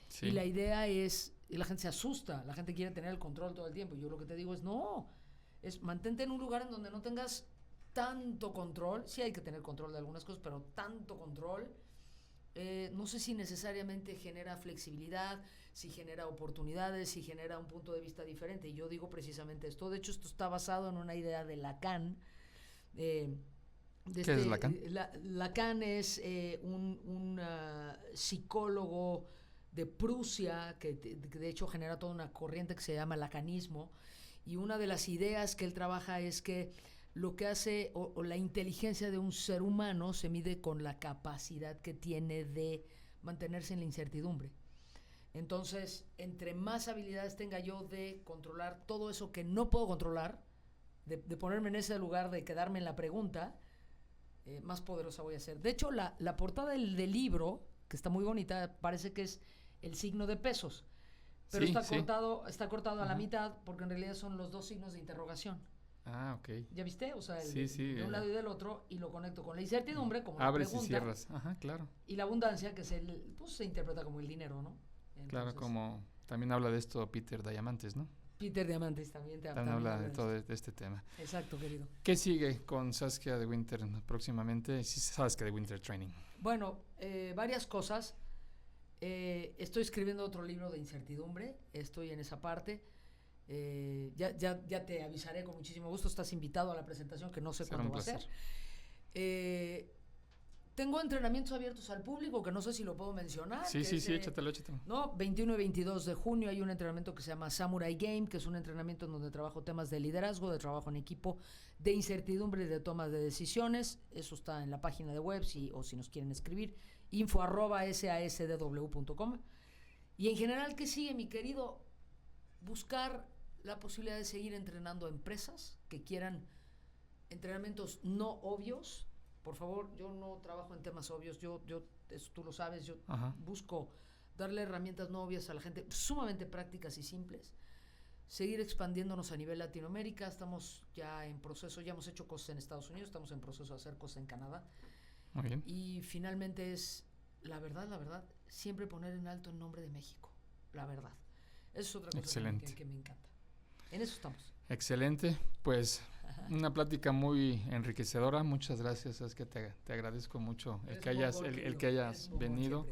Sí. Y la idea es, y la gente se asusta, la gente quiere tener el control todo el tiempo. Y yo lo que te digo es, no, es mantente en un lugar en donde no tengas tanto control. Sí hay que tener control de algunas cosas, pero tanto control. No sé si necesariamente genera flexibilidad, si genera oportunidades, si genera un punto de vista diferente. Y yo digo precisamente esto. De hecho, esto está basado en una idea de Lacan. ¿Qué es Lacan? Lacan es un psicólogo de Prusia que de hecho genera toda una corriente que se llama lacanismo. Y una de las ideas que él trabaja es que lo que hace o la inteligencia de un ser humano se mide con la capacidad que tiene de mantenerse en la incertidumbre. Entonces, entre más habilidades tenga yo de controlar todo eso que no puedo controlar, de ponerme en ese lugar de quedarme en la pregunta, más poderosa voy a ser. De hecho, la portada del libro, que está muy bonita, parece que es el signo de pesos, pero sí, está cortado a la mitad porque en realidad son los dos signos de interrogación. Ah, ok. ¿Ya viste? O sea, de un lado y del otro, y lo conecto con la incertidumbre, como abres la pregunta. Y cierras. Ajá, claro. Y la abundancia, que es pues se interpreta como el dinero, ¿no? Entonces, claro, como también habla de esto Peter Diamandis, ¿no? Peter Diamandis también habla de todo este tema. Exacto, querido. ¿Qué sigue con Saskia de Winter próximamente? Saskia de Winter Training. Bueno, varias cosas. Estoy escribiendo otro libro de incertidumbre. Estoy en esa parte. Ya te avisaré con muchísimo gusto. Estás invitado a la presentación, que no sé cuándo va a ser. Tengo entrenamientos abiertos al público que no sé si lo puedo mencionar. Sí, échatelo. No, 21 y 22 de junio hay un entrenamiento que se llama Samurai Game, que es un entrenamiento en donde trabajo temas de liderazgo, de trabajo en equipo, de incertidumbre y de toma de decisiones. Eso está en la página de web o si nos quieren escribir, info@sasdw.com. Y en general, ¿qué sigue, mi querido? Buscar la posibilidad de seguir entrenando a empresas que quieran entrenamientos no obvios. Por favor, yo no trabajo en temas obvios, eso tú lo sabes, yo busco darle herramientas no obvias a la gente, sumamente prácticas y simples. Seguir expandiéndonos a nivel Latinoamérica, estamos ya en proceso, ya hemos hecho cosas en Estados Unidos, estamos en proceso de hacer cosas en Canadá. Muy bien. Y finalmente es, la verdad, siempre poner en alto el nombre de México, la verdad. Eso es otra cosa que me encanta. En eso estamos. Excelente, pues una plática muy enriquecedora. Muchas gracias, es que te agradezco mucho el que hayas venido.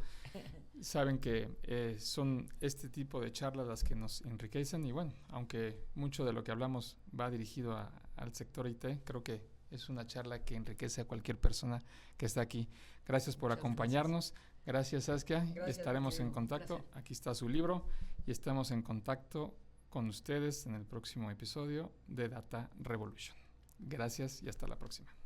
Saben que son este tipo de charlas las que nos enriquecen y bueno, aunque mucho de lo que hablamos va dirigido al sector IT, creo que es una charla que enriquece a cualquier persona que está aquí. Gracias por acompañarnos. Gracias, Saskia. Estaremos en contacto. Gracias. Aquí está su libro y estamos en contacto con ustedes en el próximo episodio de Data Revolution. Gracias y hasta la próxima.